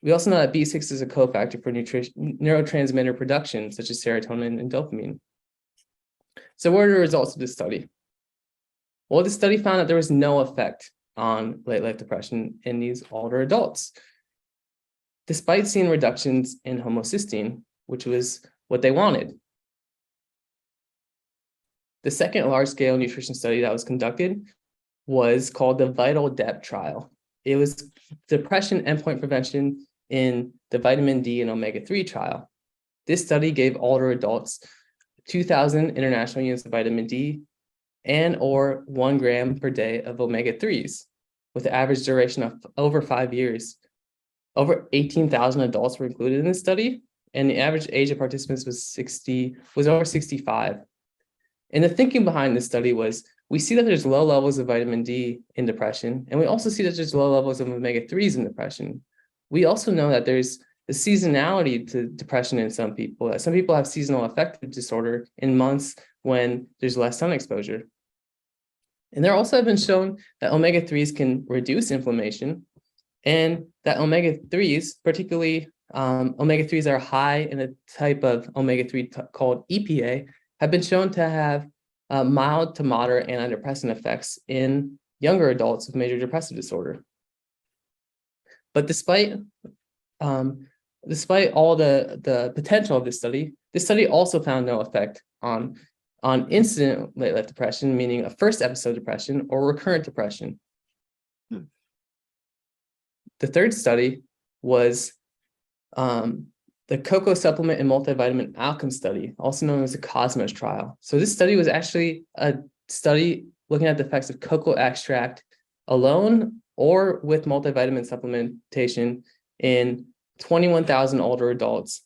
We also know that B6 is a cofactor for neurotransmitter production, such as serotonin and dopamine. So what are the results of this study? Well, the study found that there was no effect on late life depression in these older adults, despite seeing reductions in homocysteine, which was what they wanted. The second large-scale nutrition study that was conducted was called the Vital Depth Trial. It was depression endpoint prevention in the vitamin D and omega-3 trial. This study gave older adults 2,000 international units of vitamin D and or 1 gram per day of omega-3s with an average duration of over 5 years. Over 18,000 adults were included in this study, and the average age of participants was over 65. And the thinking behind this study was, we see that there's low levels of vitamin D in depression, and we also see that there's low levels of omega-3s in depression. We also know that there's a seasonality to depression in some people, that some people have seasonal affective disorder in months when there's less sun exposure. And there also have been shown that omega-3s can reduce inflammation, and that omega-3s, particularly omega-3s that are high in a type of omega-3 called EPA, have been shown to have mild to moderate antidepressant effects in younger adults with major depressive disorder. But despite all the potential of this study also found no effect on incident late life depression, meaning a first episode depression or recurrent depression. The third study was the cocoa supplement and multivitamin outcome study, also known as the Cosmos trial. So this study was actually a study looking at the effects of cocoa extract alone or with multivitamin supplementation in 21,000 older adults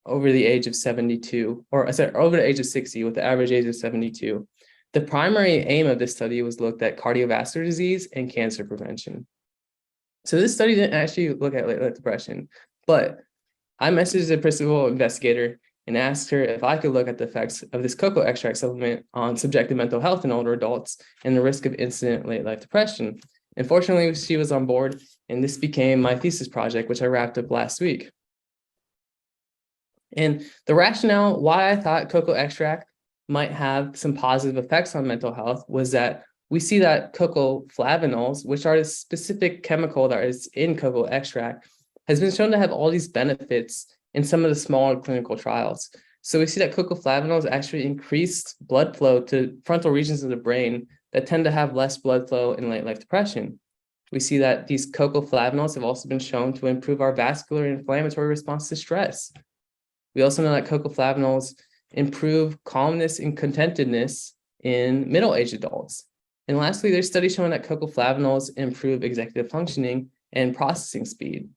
over the age of 72, or sorry, over the age of 60 with the average age of 72. The primary aim of this study was looked at cardiovascular disease and cancer prevention. So this study didn't actually look at late life depression, but I messaged the principal investigator and asked her if I could look at the effects of this cocoa extract supplement on subjective mental health in older adults and the risk of incident late life depression. And fortunately, she was on board, and this became my thesis project, which I wrapped up last week. And the rationale why I thought cocoa extract might have some positive effects on mental health was that we see that cocoa flavanols, which are a specific chemical that is in cocoa extract, has been shown to have all these benefits in some of the smaller clinical trials. So we see that cocoa flavanols actually increase blood flow to frontal regions of the brain that tend to have less blood flow in late life depression. We see that these cocoa flavanols have also been shown to improve our vascular and inflammatory response to stress. We also know that cocoa flavanols improve calmness and contentedness in middle-aged adults. And lastly, there's studies showing that cocoa flavanols improve executive functioning and processing speed.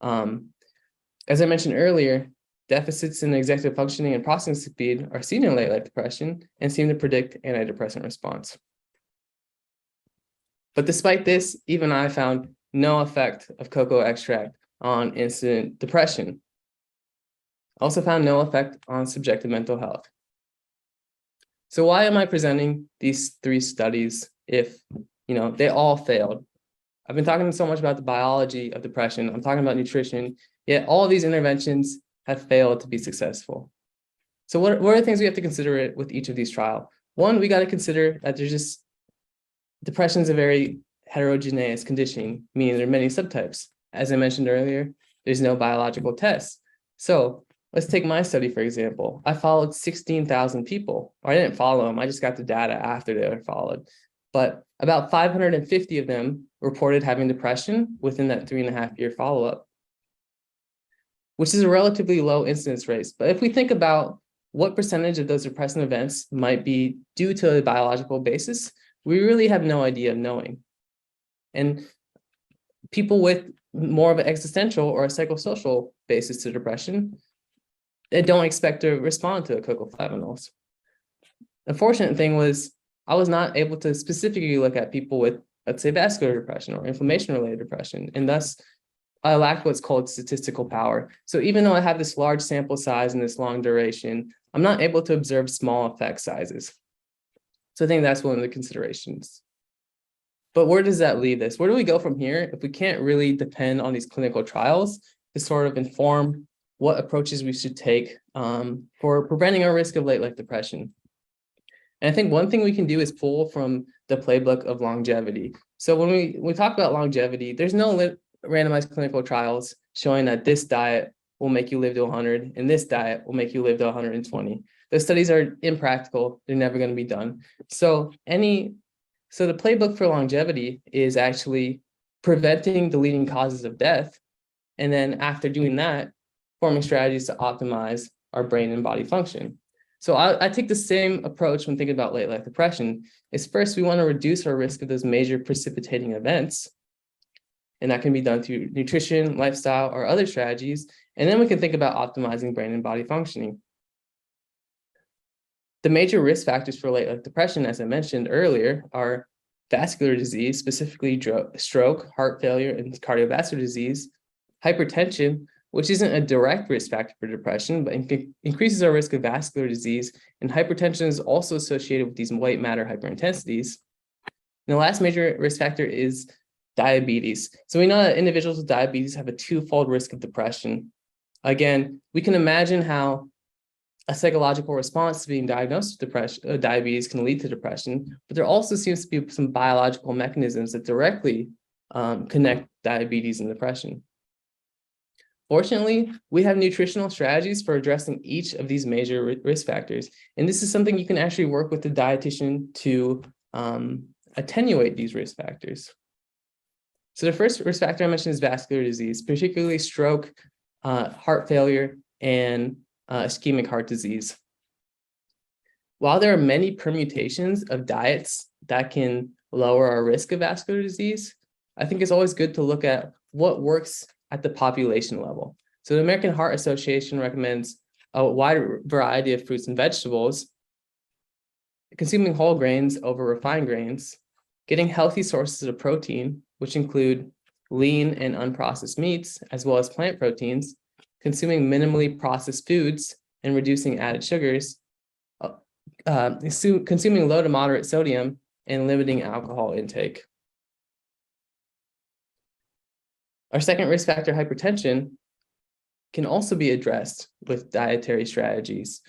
As I mentioned earlier, deficits in executive functioning and processing speed are seen in late life depression and seem to predict antidepressant response. But despite this, even I found no effect of cocoa extract on incident depression. I also found no effect on subjective mental health. So why am I presenting these 3 studies if, they all failed? I've been talking so much about the biology of depression. I'm talking about nutrition, yet all of these interventions have failed to be successful. So what are the things we have to consider with each of these trials? One, we got to consider that depression is a very heterogeneous condition, meaning there are many subtypes. As I mentioned earlier, there's no biological test. So let's take my study, for example. I followed 16,000 people, or I didn't follow them. I just got the data after they were followed. But about 550 of them reported having depression within that 3.5-year follow-up, which is a relatively low incidence rate. But if we think about what percentage of those depressive events might be due to a biological basis, we really have no idea of knowing. And people with more of an existential or a psychosocial basis to depression, they don't expect to respond to cocoa flavanols. The fortunate thing was I was not able to specifically look at people with, let's say, vascular depression or inflammation-related depression, and thus I lacked what's called statistical power. So even though I have this large sample size and this long duration, I'm not able to observe small effect sizes. So I think that's one of the considerations. But where does that leave us? Where do we go from here if we can't really depend on these clinical trials to sort of inform what approaches we should take for preventing our risk of late life depression? And I think one thing we can do is pull from the playbook of longevity. So when we talk about longevity, there's no randomized clinical trials showing that this diet will make you live to 100 and this diet will make you live to 120. Those studies are impractical. They're never going to be done. So the playbook for longevity is actually preventing the leading causes of death. And then after doing that, forming strategies to optimize our brain and body function. So I take the same approach when thinking about late life depression. Is first, we want to reduce our risk of those major precipitating events. And that can be done through nutrition, lifestyle, or other strategies. And then we can think about optimizing brain and body functioning. The major risk factors for late life depression, as I mentioned earlier, are vascular disease, specifically stroke, heart failure, and cardiovascular disease, hypertension, which isn't a direct risk factor for depression, but increases our risk of vascular disease, and hypertension is also associated with these white matter hyperintensities. And the last major risk factor is diabetes. So we know that individuals with diabetes have a 2-fold risk of depression. Again, we can imagine how a psychological response to being diagnosed with diabetes can lead to depression, but there also seems to be some biological mechanisms that directly connect diabetes and depression. Fortunately, we have nutritional strategies for addressing each of these major risk factors, and this is something you can actually work with the dietitian to attenuate these risk factors. So the first risk factor I mentioned is vascular disease, particularly stroke, heart failure, and ischemic heart disease. While there are many permutations of diets that can lower our risk of vascular disease, I think it's always good to look at what works at the population level. So the American Heart Association recommends a wide variety of fruits and vegetables, consuming whole grains over refined grains, getting healthy sources of protein, which include lean and unprocessed meats, as well as plant proteins, consuming minimally processed foods and reducing added sugars, consuming low to moderate sodium, and limiting alcohol intake. Our second risk factor, hypertension, can also be addressed with dietary strategies.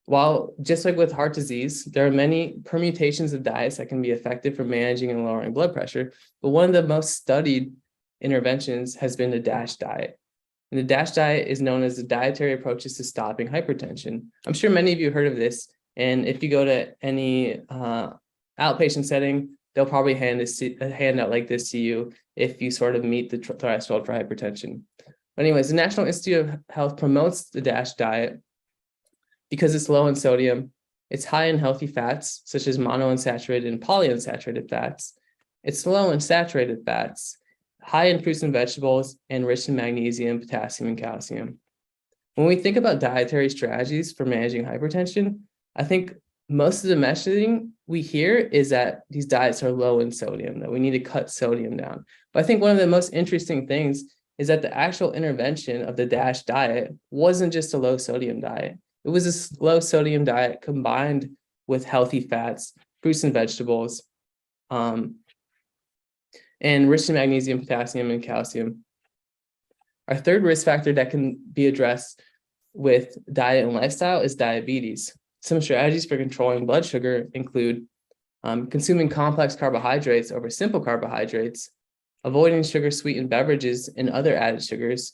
While just like with heart disease, there are many permutations of diets that can be effective for managing and lowering blood pressure, but one of the most studied interventions has been the DASH diet. And the DASH diet is known as the dietary approaches to stopping hypertension. I'm sure many of you heard of this, and if you go to any outpatient setting, they'll probably hand a handout like this to you if you sort of meet the threshold for hypertension. But anyways, the National Institute of Health promotes the DASH diet because it's low in sodium, it's high in healthy fats, such as monounsaturated and polyunsaturated fats. It's low in saturated fats, high in fruits and vegetables, and rich in magnesium, potassium, and calcium. When we think about dietary strategies for managing hypertension, I think most of the messaging we hear is that these diets are low in sodium, that we need to cut sodium down. But I think one of the most interesting things is that the actual intervention of the DASH diet wasn't just a low sodium diet. It was a low sodium diet combined with healthy fats, fruits and vegetables, and rich in magnesium, potassium, and calcium. Our third risk factor that can be addressed with diet and lifestyle is diabetes. Some strategies for controlling blood sugar include consuming complex carbohydrates over simple carbohydrates, avoiding sugar-sweetened beverages and other added sugars,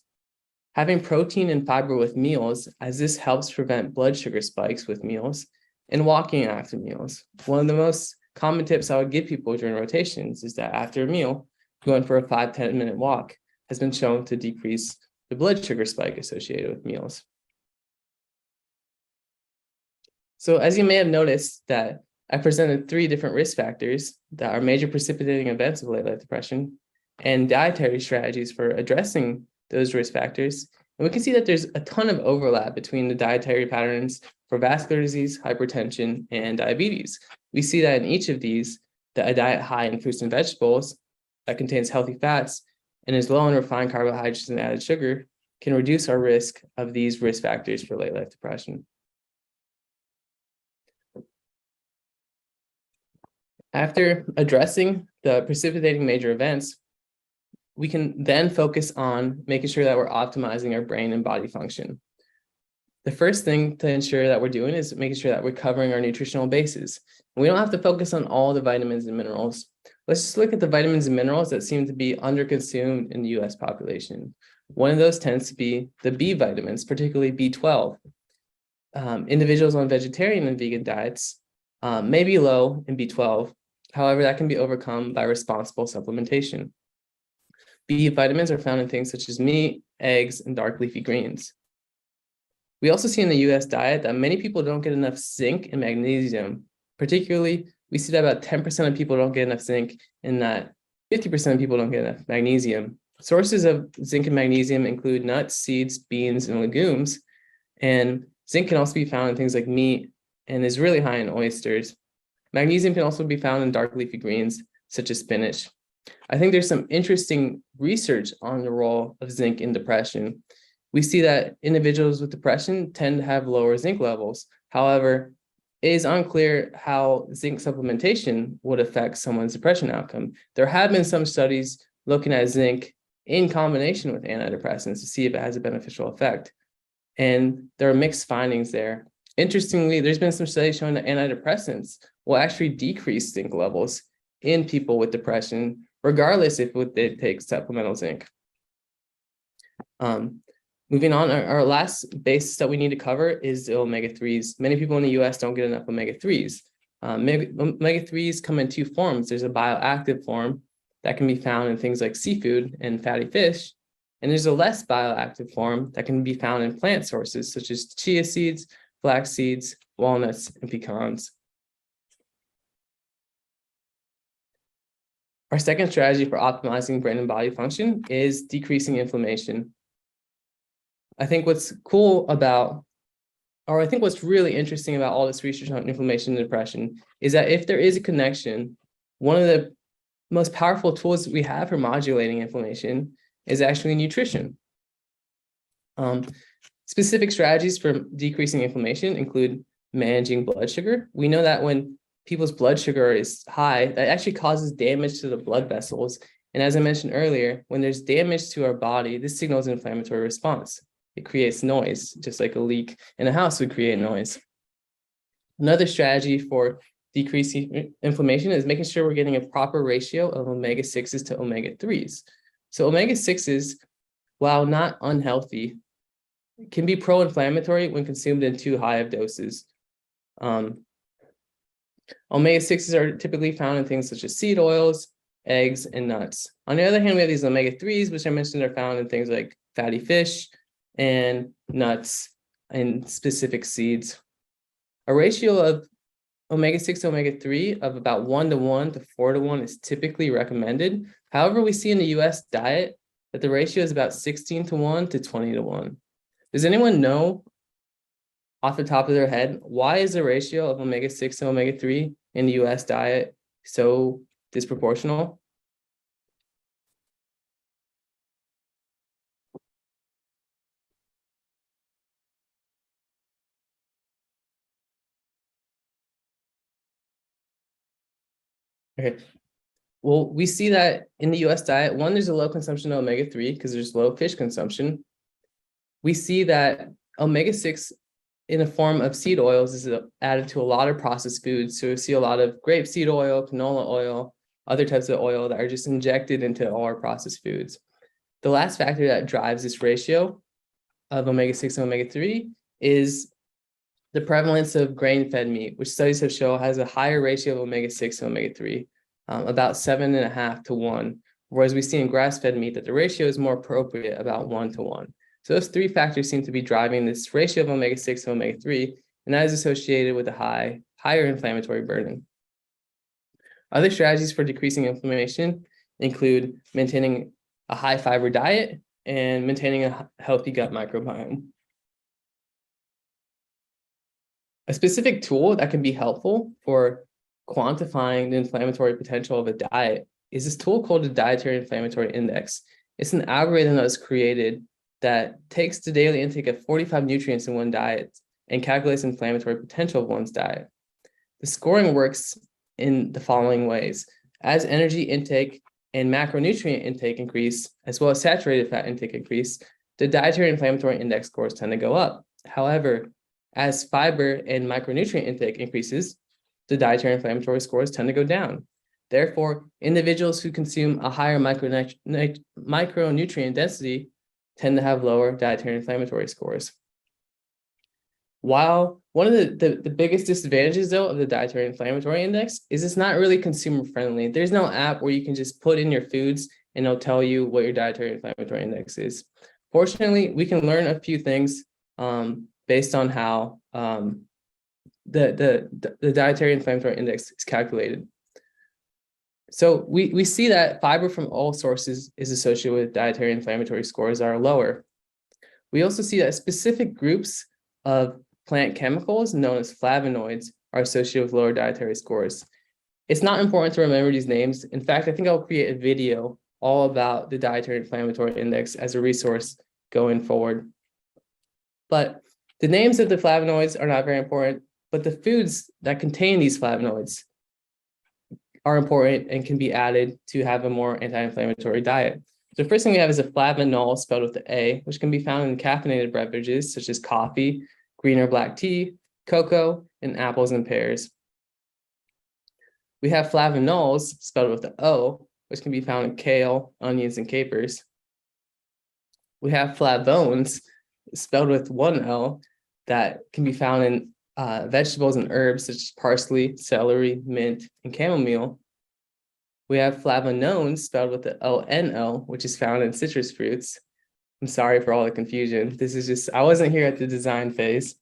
having protein and fiber with meals, as this helps prevent blood sugar spikes with meals, and walking after meals. One of the most common tips I would give people during rotations is that after a meal, going for a 5-10 minute walk has been shown to decrease the blood sugar spike associated with meals. So as you may have noticed that I presented 3 different risk factors that are major precipitating events of late life depression and dietary strategies for addressing those risk factors. And we can see that there's a ton of overlap between the dietary patterns for vascular disease, hypertension, and diabetes. We see that in each of these, that a diet high in fruits and vegetables that contains healthy fats and is low in refined carbohydrates and added sugar can reduce our risk of these risk factors for late life depression. After addressing the precipitating major events, we can then focus on making sure that we're optimizing our brain and body function. The first thing to ensure that we're doing is making sure that we're covering our nutritional bases. We don't have to focus on all the vitamins and minerals. Let's just look at the vitamins and minerals that seem to be underconsumed in the US population. One of those tends to be the B vitamins, particularly B12. Individuals on vegetarian and vegan diets may be low in B12. However, that can be overcome by responsible supplementation. B vitamins are found in things such as meat, eggs, and dark leafy greens. We also see in the US diet that many people don't get enough zinc and magnesium. Particularly, we see that about 10% of people don't get enough zinc and that 50% of people don't get enough magnesium. Sources of zinc and magnesium include nuts, seeds, beans, and legumes. And zinc can also be found in things like meat and is really high in oysters. Magnesium can also be found in dark leafy greens, such as spinach. I think there's some interesting research on the role of zinc in depression. We see that individuals with depression tend to have lower zinc levels. However, it is unclear how zinc supplementation would affect someone's depression outcome. There have been some studies looking at zinc in combination with antidepressants to see if it has a beneficial effect. And there are mixed findings there. Interestingly, there's been some studies showing that antidepressants will actually decrease zinc levels in people with depression, regardless if they take supplemental zinc. Moving on, our last basis that we need to cover is the omega-3s. Many people in the US don't get enough omega-3s. Omega-3s come in 2 forms. There's a bioactive form that can be found in things like seafood and fatty fish. And there's a less bioactive form that can be found in plant sources, such as chia seeds, flax seeds, walnuts, and pecans. Our second strategy for optimizing brain and body function is decreasing inflammation. I think what's cool about, or I think what's really interesting about all this research on inflammation and depression is that if there is a connection, one of the most powerful tools we have for modulating inflammation is actually nutrition. Specific strategies for decreasing inflammation include managing blood sugar. We know that when people's blood sugar is high, that actually causes damage to the blood vessels. And as I mentioned earlier, when there's damage to our body, this signals an inflammatory response. It creates noise, just like a leak in a house would create noise. Another strategy for decreasing inflammation is making sure we're getting a proper ratio of omega-6s to omega-3s. So omega-6s, while not unhealthy, can be pro-inflammatory when consumed in too high of doses. Omega-6s are typically found in things such as seed oils, eggs, and nuts. On the other hand, we have these omega-3s, which I mentioned are found in things like fatty fish and nuts and specific seeds. A ratio of omega-6 to omega-3 of about 1:1 to 4:1 is typically recommended. However, we see in the US diet that the ratio is about 16:1 to 20:1. Does anyone know off the top of their head, why is the ratio of omega-6 to omega-3 in the US diet so disproportional? Okay. Well, we see that in the US diet, one, there's a low consumption of omega-3 because there's low fish consumption. We see that omega-6 in the form of seed oils is added to a lot of processed foods. So we see a lot of grapeseed oil, canola oil, other types of oil that are just injected into all our processed foods. The last factor that drives this ratio of omega-6 and omega-3 is the prevalence of grain-fed meat, which studies have shown has a higher ratio of omega-6 to omega-3, about 7.5 to 1, whereas we see in grass-fed meat that the ratio is more appropriate, about 1:1. So those three factors seem to be driving this ratio of omega-6 to omega-3, and that is associated with a higher inflammatory burden. Other strategies for decreasing inflammation include maintaining a high fiber diet and maintaining a healthy gut microbiome. A specific tool that can be helpful for quantifying the inflammatory potential of a diet is this tool called the Dietary Inflammatory Index. It's an algorithm that was created that takes the daily intake of 45 nutrients in one diet and calculates the inflammatory potential of one's diet. The scoring works in the following ways. As energy intake and macronutrient intake increase, as well as saturated fat intake increase, the dietary inflammatory index scores tend to go up. However, as fiber and micronutrient intake increases, the dietary inflammatory scores tend to go down. Therefore, individuals who consume a higher micronutrient density tend to have lower dietary inflammatory scores. While one of the biggest disadvantages, though, of the dietary inflammatory index is it's not really consumer friendly. There's no app where you can just put in your foods and it'll tell you what your dietary inflammatory index is. Fortunately, we can learn a few things based on how the dietary inflammatory index is calculated. So we see that fiber from all sources is associated with dietary inflammatory scores that are lower. We also see that specific groups of plant chemicals known as flavonoids are associated with lower dietary scores. It's not important to remember these names. In fact, I think I'll create a video all about the dietary inflammatory index as a resource going forward. But the names of the flavonoids are not very important, but the foods that contain these flavonoids are important and can be added to have a more anti-inflammatory diet. So the first thing we have is a flavanol spelled with the A, which can be found in caffeinated beverages such as coffee, green or black tea, cocoa, and apples and pears. We have flavanols spelled with the O, which can be found in kale, onions, and capers. We have flavones spelled with one L that can be found in vegetables and herbs such as parsley, celery, mint, and chamomile. We have flavonones spelled with the ONL, which is found in citrus fruits. I'm sorry for all the confusion. This is just, I wasn't here at the design phase.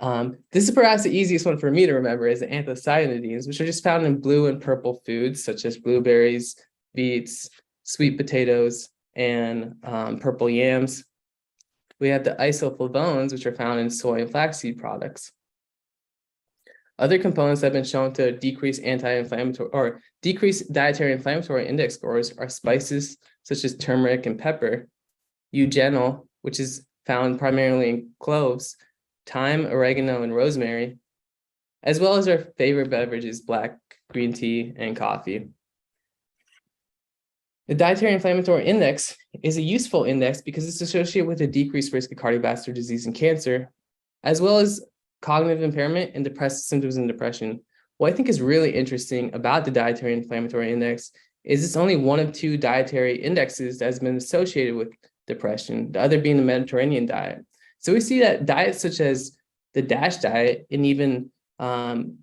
This is perhaps the easiest one for me to remember is the anthocyanidins, which are just found in blue and purple foods such as blueberries, beets, sweet potatoes, and purple yams. We have the isoflavones, which are found in soy and flaxseed products. Other components that have been shown to decrease anti-inflammatory or decrease dietary inflammatory index scores are spices such as turmeric and pepper, eugenol, which is found primarily in cloves, thyme, oregano, and rosemary, as well as our favorite beverages, black, green tea, and coffee. The dietary inflammatory index is a useful index because it's associated with a decreased risk of cardiovascular disease and cancer, as well as cognitive impairment, and depressive symptoms in depression. What I think is really interesting about the dietary inflammatory index is it's only one of 2 dietary indexes that has been associated with depression, the other being the Mediterranean diet. So we see that diets such as the DASH diet and even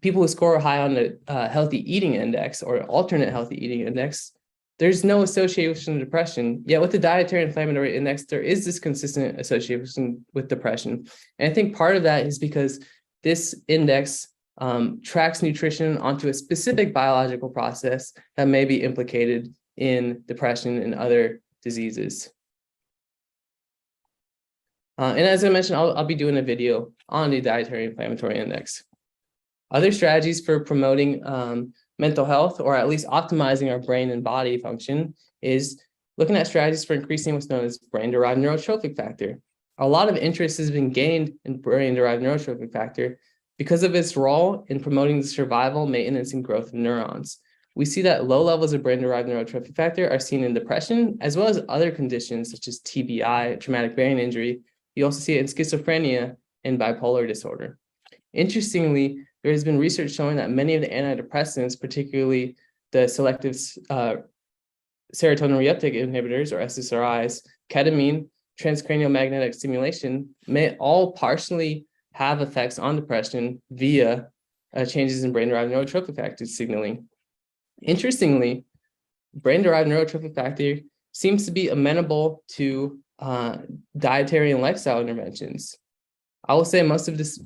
people who score high on the healthy eating index or alternate healthy eating index, there's no association with depression. Yet with the dietary inflammatory index, there is this consistent association with depression. And I think part of that is because this index tracks nutrition onto a specific biological process that may be implicated in depression and other diseases. And as I mentioned, I'll be doing a video on the dietary inflammatory index. Other strategies for promoting mental health, or at least optimizing our brain and body function, is looking at strategies for increasing what's known as brain-derived neurotrophic factor. A lot of interest has been gained in brain-derived neurotrophic factor because of its role in promoting the survival, maintenance, and growth of neurons. We see that low levels of brain-derived neurotrophic factor are seen in depression, as well as other conditions such as TBI, traumatic brain injury. You also see it in schizophrenia and bipolar disorder. Interestingly, there has been research showing that many of the antidepressants, particularly the selective serotonin reuptake inhibitors, or SSRIs, ketamine, transcranial magnetic stimulation, may all partially have effects on depression via changes in brain-derived neurotrophic factor signaling. Interestingly, brain-derived neurotrophic factor seems to be amenable to dietary and lifestyle interventions. I will say most of this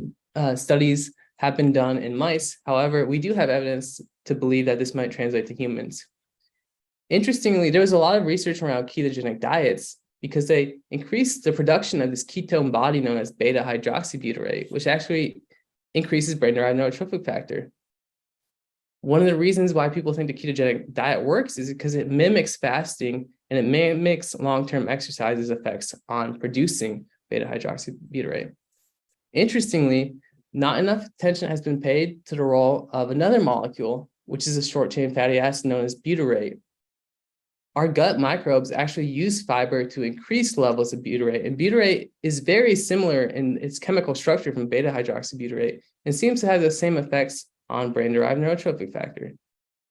studies have been done in mice. However, we do have evidence to believe that this might translate to humans. Interestingly, there was a lot of research around ketogenic diets because they increase the production of this ketone body known as beta-hydroxybutyrate, which actually increases brain-derived neurotrophic factor. One of the reasons why people think the ketogenic diet works is because it mimics fasting and it mimics long-term exercises effects on producing beta-hydroxybutyrate. Interestingly, not enough attention has been paid to the role of another molecule, which is a short-chain fatty acid known as butyrate. Our gut microbes actually use fiber to increase levels of butyrate, and butyrate is very similar in its chemical structure from beta-hydroxybutyrate and seems to have the same effects on brain-derived neurotrophic factor.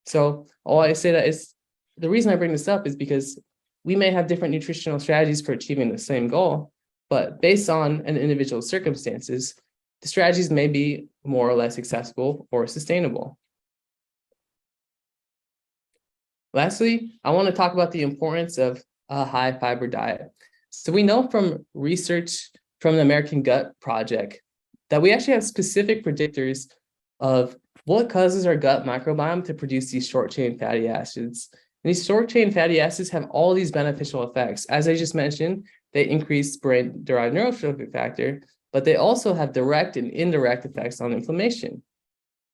So all I say that is, the reason I bring this up is because we may have different nutritional strategies for achieving the same goal, but based on an individual's circumstances, the strategies may be more or less accessible or sustainable. Lastly, I want to talk about the importance of a high fiber diet. So we know from research from the American Gut Project that we actually have specific predictors of what causes our gut microbiome to produce these short chain fatty acids. And these short chain fatty acids have all these beneficial effects. As I just mentioned, they increase brain-derived neurotrophic factor, but they also have direct and indirect effects on inflammation.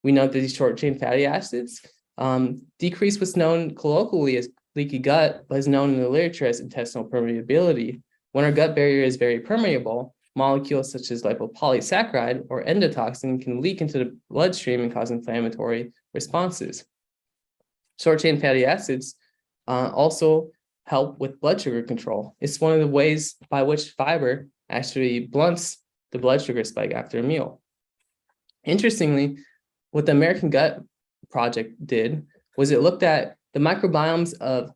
We know that these short chain fatty acids decrease what's known colloquially as leaky gut, but is known in the literature as intestinal permeability. When our gut barrier is very permeable, molecules such as lipopolysaccharide or endotoxin can leak into the bloodstream and cause inflammatory responses. Short chain fatty acids also help with blood sugar control. It's one of the ways by which fiber actually blunts the blood sugar spike after a meal. Interestingly, what the American Gut Project did was it looked at the microbiomes of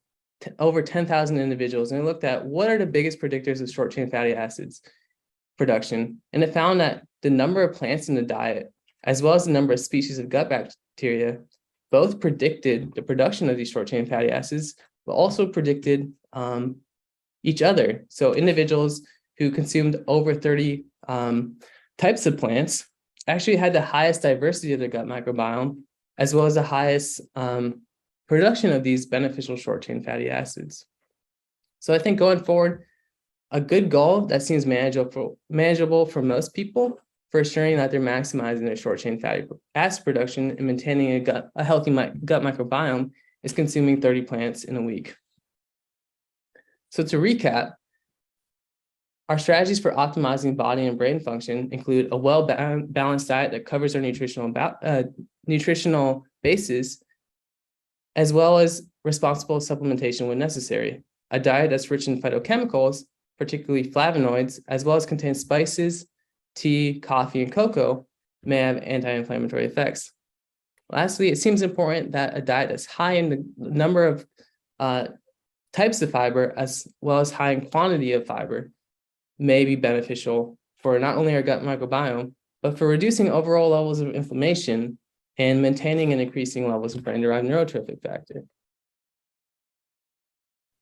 over 10,000 individuals, and it looked at what are the biggest predictors of short chain fatty acids production. And it found that the number of plants in the diet, as well as the number of species of gut bacteria, both predicted the production of these short chain fatty acids, but also predicted each other. So individuals who consumed over 30 types of plants actually had the highest diversity of their gut microbiome, as well as the highest production of these beneficial short chain fatty acids. So I think going forward, a good goal that seems manageable for most people for assuring that they're maximizing their short chain fatty acid production and maintaining a healthy gut microbiome is consuming 30 plants in a week. So to recap, our strategies for optimizing body and brain function include a well-balanced diet that covers our nutritional bases, as well as responsible supplementation when necessary. A diet that's rich in phytochemicals, particularly flavonoids, as well as contains spices, tea, coffee, and cocoa, may have anti-inflammatory effects. Lastly, it seems important that a diet that's high in the number of types of fiber, as well as high in quantity of fiber, may be beneficial for not only our gut microbiome, but for reducing overall levels of inflammation and maintaining and increasing levels of brain-derived neurotrophic factor.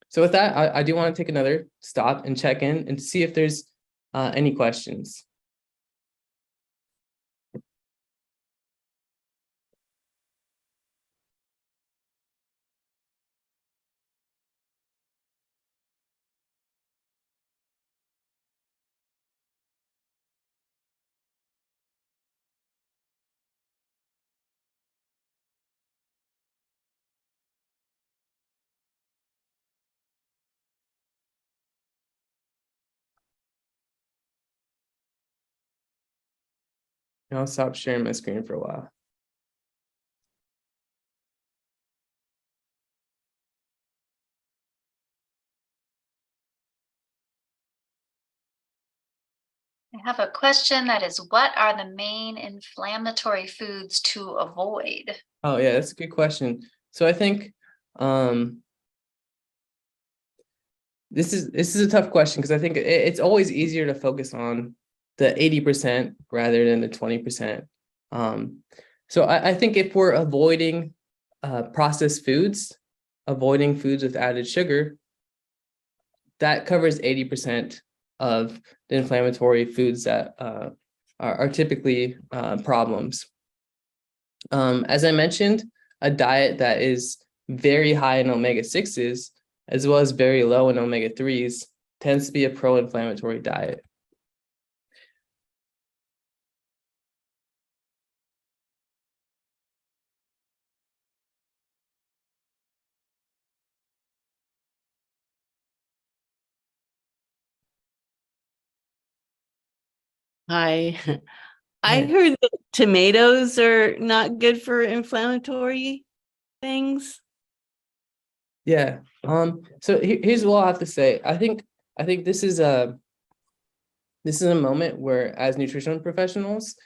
So with that, I do want to take another stop and check in and see if there's any questions. I'll stop sharing my screen for a while. I have a question that is, what are the main inflammatory foods to avoid? Oh yeah, that's a good question. So I think this is a tough question because I think it's always easier to focus on the 80% rather than the 20%. So I think if we're avoiding processed foods, avoiding foods with added sugar, that covers 80% of the inflammatory foods that are typically problems. As I mentioned, a diet that is very high in omega-6s, as well as very low in omega-3s, tends to be a pro-inflammatory diet. I Yeah. heard that tomatoes are not good for inflammatory things. Yeah. So here's what I'll have to say. I think this is a moment where, as nutrition professionals,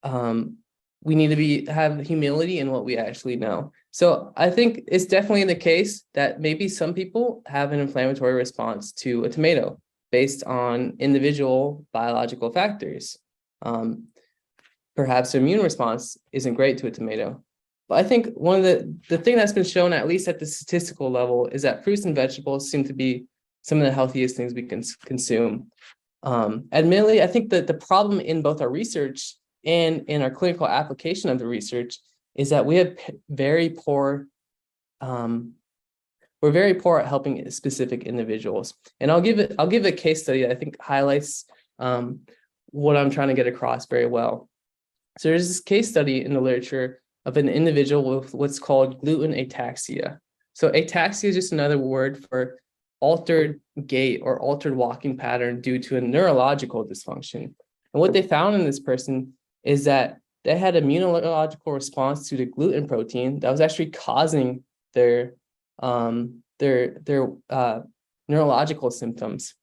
we need to have humility in what we actually know. So I think it's definitely the case that maybe some people have an inflammatory response to a tomato based on individual biological factors. Perhaps their immune response isn't great to a tomato. But I think one of the thing that's been shown, at least at the statistical level, is that fruits and vegetables seem to be some of the healthiest things we can consume. Admittedly, I think that the problem in both our research and in our clinical application of the research is that we have very poor, we're very poor at helping specific individuals. And I'll give a case study that I think highlights what I'm trying to get across very well. So there's this case study in the literature of an individual with what's called gluten ataxia. So ataxia is just another word for altered gait or altered walking pattern due to a neurological dysfunction. And what they found in this person is that they had an immunological response to the gluten protein that was actually causing their neurological symptoms.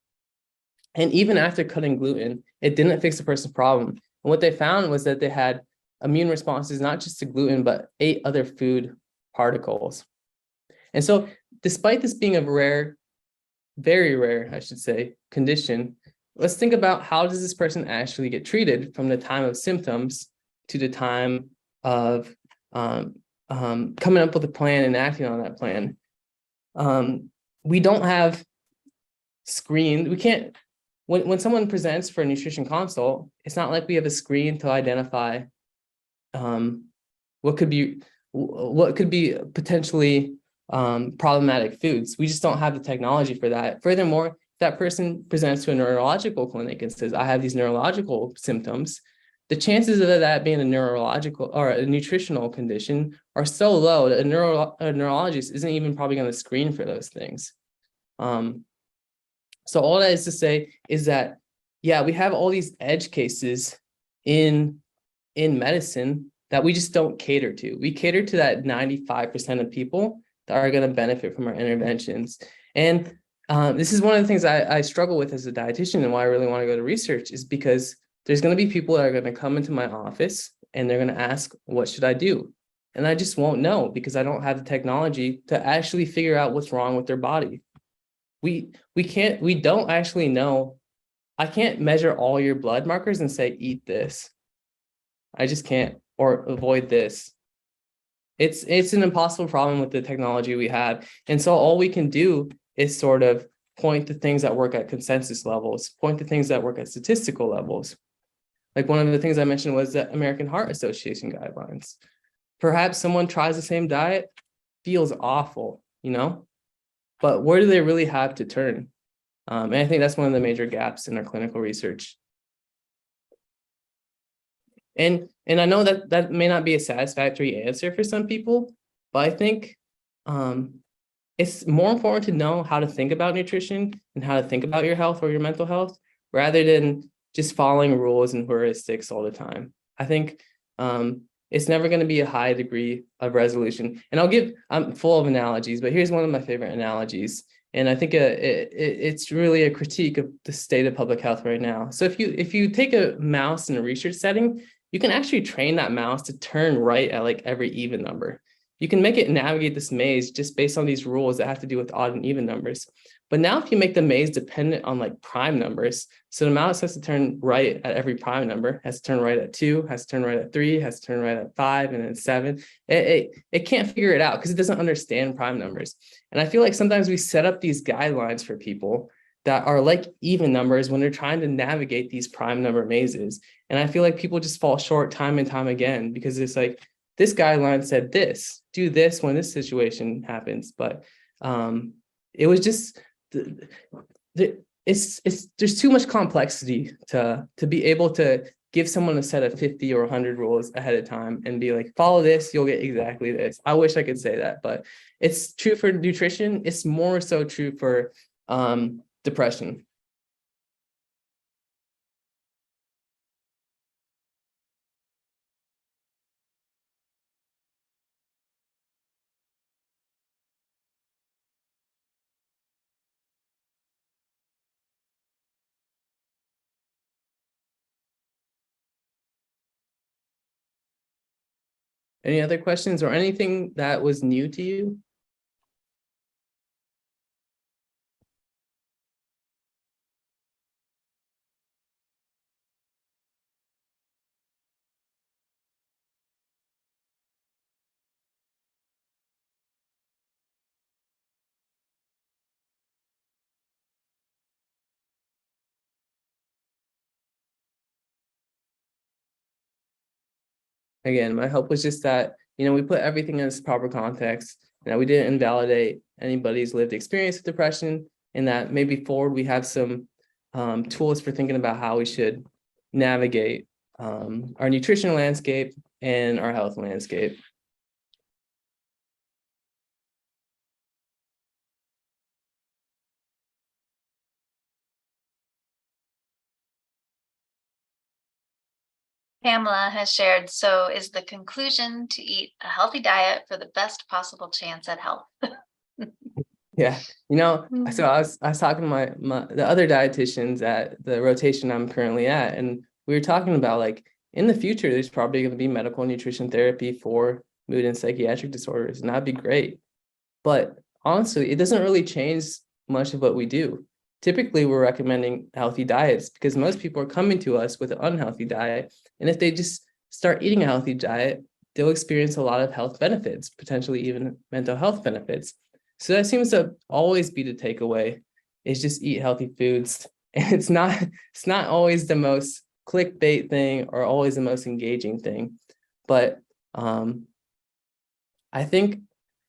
And even after cutting gluten, it didn't fix the person's problem. And what they found was that they had immune responses, not just to gluten, but 8 other food particles. And so despite this being a rare, very rare, I should say, condition, let's think about how does this person actually get treated from the time of symptoms to the time of coming up with a plan and acting on that plan. We don't have screen. We can't, when someone presents for a nutrition consult, it's not like we have a screen to identify what could be potentially problematic foods. We just don't have the technology for that. Furthermore, if that person presents to a neurological clinic and says, I have these neurological symptoms, the chances of that being a neurological or a nutritional condition are so low that a neurologist isn't even probably going to screen for those things. So all that is to say is that, yeah, we have all these edge cases in medicine that we just don't cater to. We cater to that 95% of people that are going to benefit from our interventions. And this is one of the things I struggle with as a dietitian, and why I really want to go to research is because there's going to be people that are going to come into my office and they're going to ask, what should I do? And I just won't know because I don't have the technology to actually figure out what's wrong with their body. We don't actually know. I can't measure all your blood markers and say, eat this. I just can't, or avoid this. It's an impossible problem with the technology we have. And so all we can do is sort of point to things that work at consensus levels, point to things that work at statistical levels. Like one of the things I mentioned was the American Heart Association guidelines. Perhaps someone tries the same diet, feels awful, but where do they really have to turn? And I think that's one of the major gaps in our clinical research. And I know that may not be a satisfactory answer for some people, but I think it's more important to know how to think about nutrition and how to think about your health or your mental health rather than just following rules and heuristics all the time. I think it's never going to be a high degree of resolution. And I'm full of analogies, but here's one of my favorite analogies. And I think it's really a critique of the state of public health right now. So if you take a mouse in a research setting, you can actually train that mouse to turn right at like every even number. You can make it navigate this maze just based on these rules that have to do with odd and even numbers. But now if you make the maze dependent on like prime numbers, so the mouse has to turn right at every prime number, has to turn right at 2, has to turn right at 3, has to turn right at 5, and then 7. It can't figure it out because it doesn't understand prime numbers. And I feel like sometimes we set up these guidelines for people that are like even numbers when they're trying to navigate these prime number mazes. And I feel like people just fall short time and time again because it's like, this guideline said this, do this when this situation happens. But it was just, there's too much complexity to be able to give someone a set of 50 or 100 rules ahead of time and be like, follow this, you'll get exactly this. I wish I could say that, but it's true for nutrition. It's more so true for depression. Any other questions or anything that was new to you? Again, my hope was just that, we put everything in its proper context, that we didn't invalidate anybody's lived experience with depression, and that maybe forward we have some tools for thinking about how we should navigate our nutrition landscape and our health landscape. Pamela has shared, so is the conclusion to eat a healthy diet for the best possible chance at health. Yeah, so I was talking to the other dietitians at the rotation I'm currently at, and we were talking about like in the future, there's probably going to be medical nutrition therapy for mood and psychiatric disorders, and that'd be great. But honestly, it doesn't really change much of what we do. Typically, we're recommending healthy diets because most people are coming to us with an unhealthy diet. And if they just start eating a healthy diet, they'll experience a lot of health benefits, potentially even mental health benefits. So that seems to always be the takeaway, is just eat healthy foods. And it's not always the most clickbait thing or always the most engaging thing. But I think,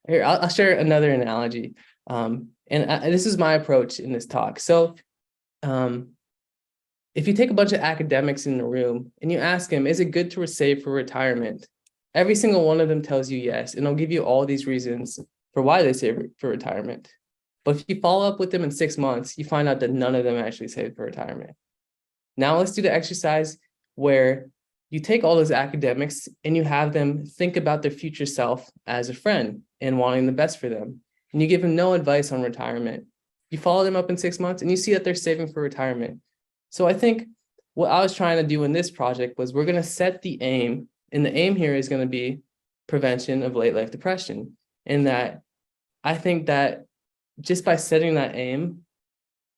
here, I'll share another analogy. This is my approach in this talk. So if you take a bunch of academics in the room and you ask them, is it good to save for retirement? Every single one of them tells you yes, and they'll give you all these reasons for why they save for retirement. But if you follow up with them in 6 months, you find out that none of them actually saved for retirement. Now let's do the exercise where you take all those academics and you have them think about their future self as a friend and wanting the best for them. And you give them no advice on retirement. You follow them up in 6 months and you see that they're saving for retirement. So I think what I was trying to do in this project was we're going to set the aim, and the aim here is going to be prevention of late life depression. And that I think that just by setting that aim,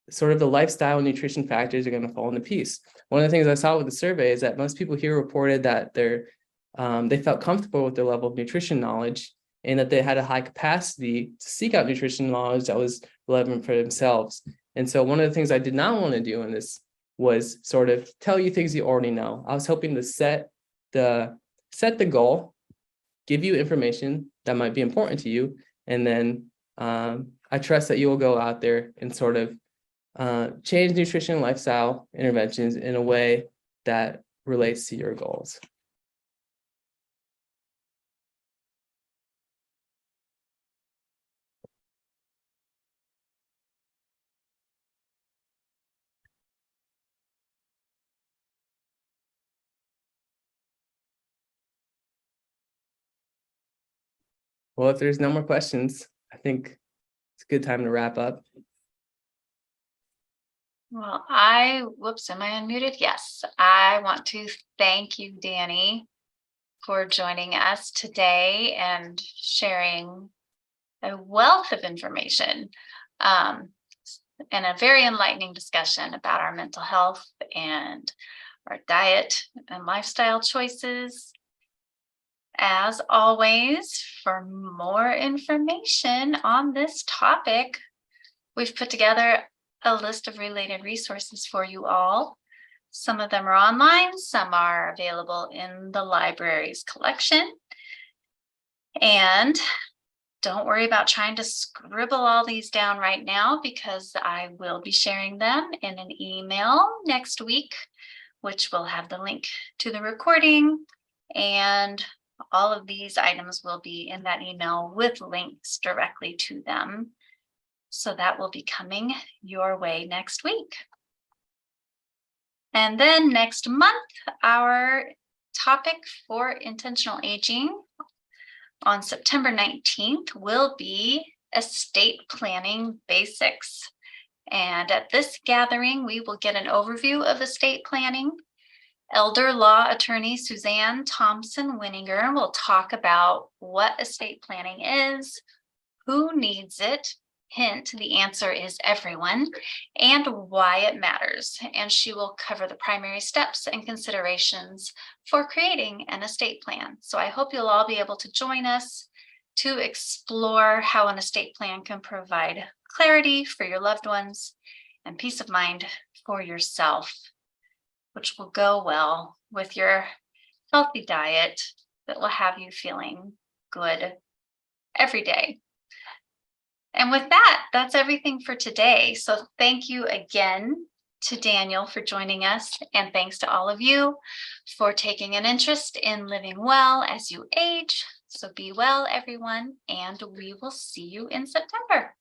sort of the lifestyle and nutrition factors are going to fall into piece. One of the things I saw with the survey is that most people here reported that they felt comfortable with their level of nutrition knowledge, and that they had a high capacity to seek out nutrition knowledge that was relevant for themselves. And so one of the things I did not want to do in this was sort of tell you things you already know. I was hoping to set the goal, give you information that might be important to you, and then I trust that you will go out there and sort of change nutrition and lifestyle interventions in a way that relates to your goals. Well, if there's no more questions, I think it's a good time to wrap up. Well, am I unmuted? Yes, I want to thank you, Danny, for joining us today and sharing a wealth of information and a very enlightening discussion about our mental health and our diet and lifestyle choices. As always, for more information on this topic, we've put together a list of related resources for you all. Some of them are online, some are available in the library's collection. And don't worry about trying to scribble all these down right now, because I will be sharing them in an email next week, which will have the link to the recording, and all of these items will be in that email with links directly to them. So that will be coming your way next week. And then next month, our topic for intentional aging on September 19th will be estate planning basics. And at this gathering, we will get an overview of estate planning. Elder law attorney Suzanne Thompson Winninger will talk about what estate planning is, who needs it, hint, the answer is everyone, and why it matters. And she will cover the primary steps and considerations for creating an estate plan. So I hope you'll all be able to join us to explore how an estate plan can provide clarity for your loved ones and peace of mind for yourself, which will go well with your healthy diet that will have you feeling good every day. And with that, that's everything for today. So thank you again to Daniel for joining us. And thanks to all of you for taking an interest in living well as you age. So be well, everyone, and we will see you in September.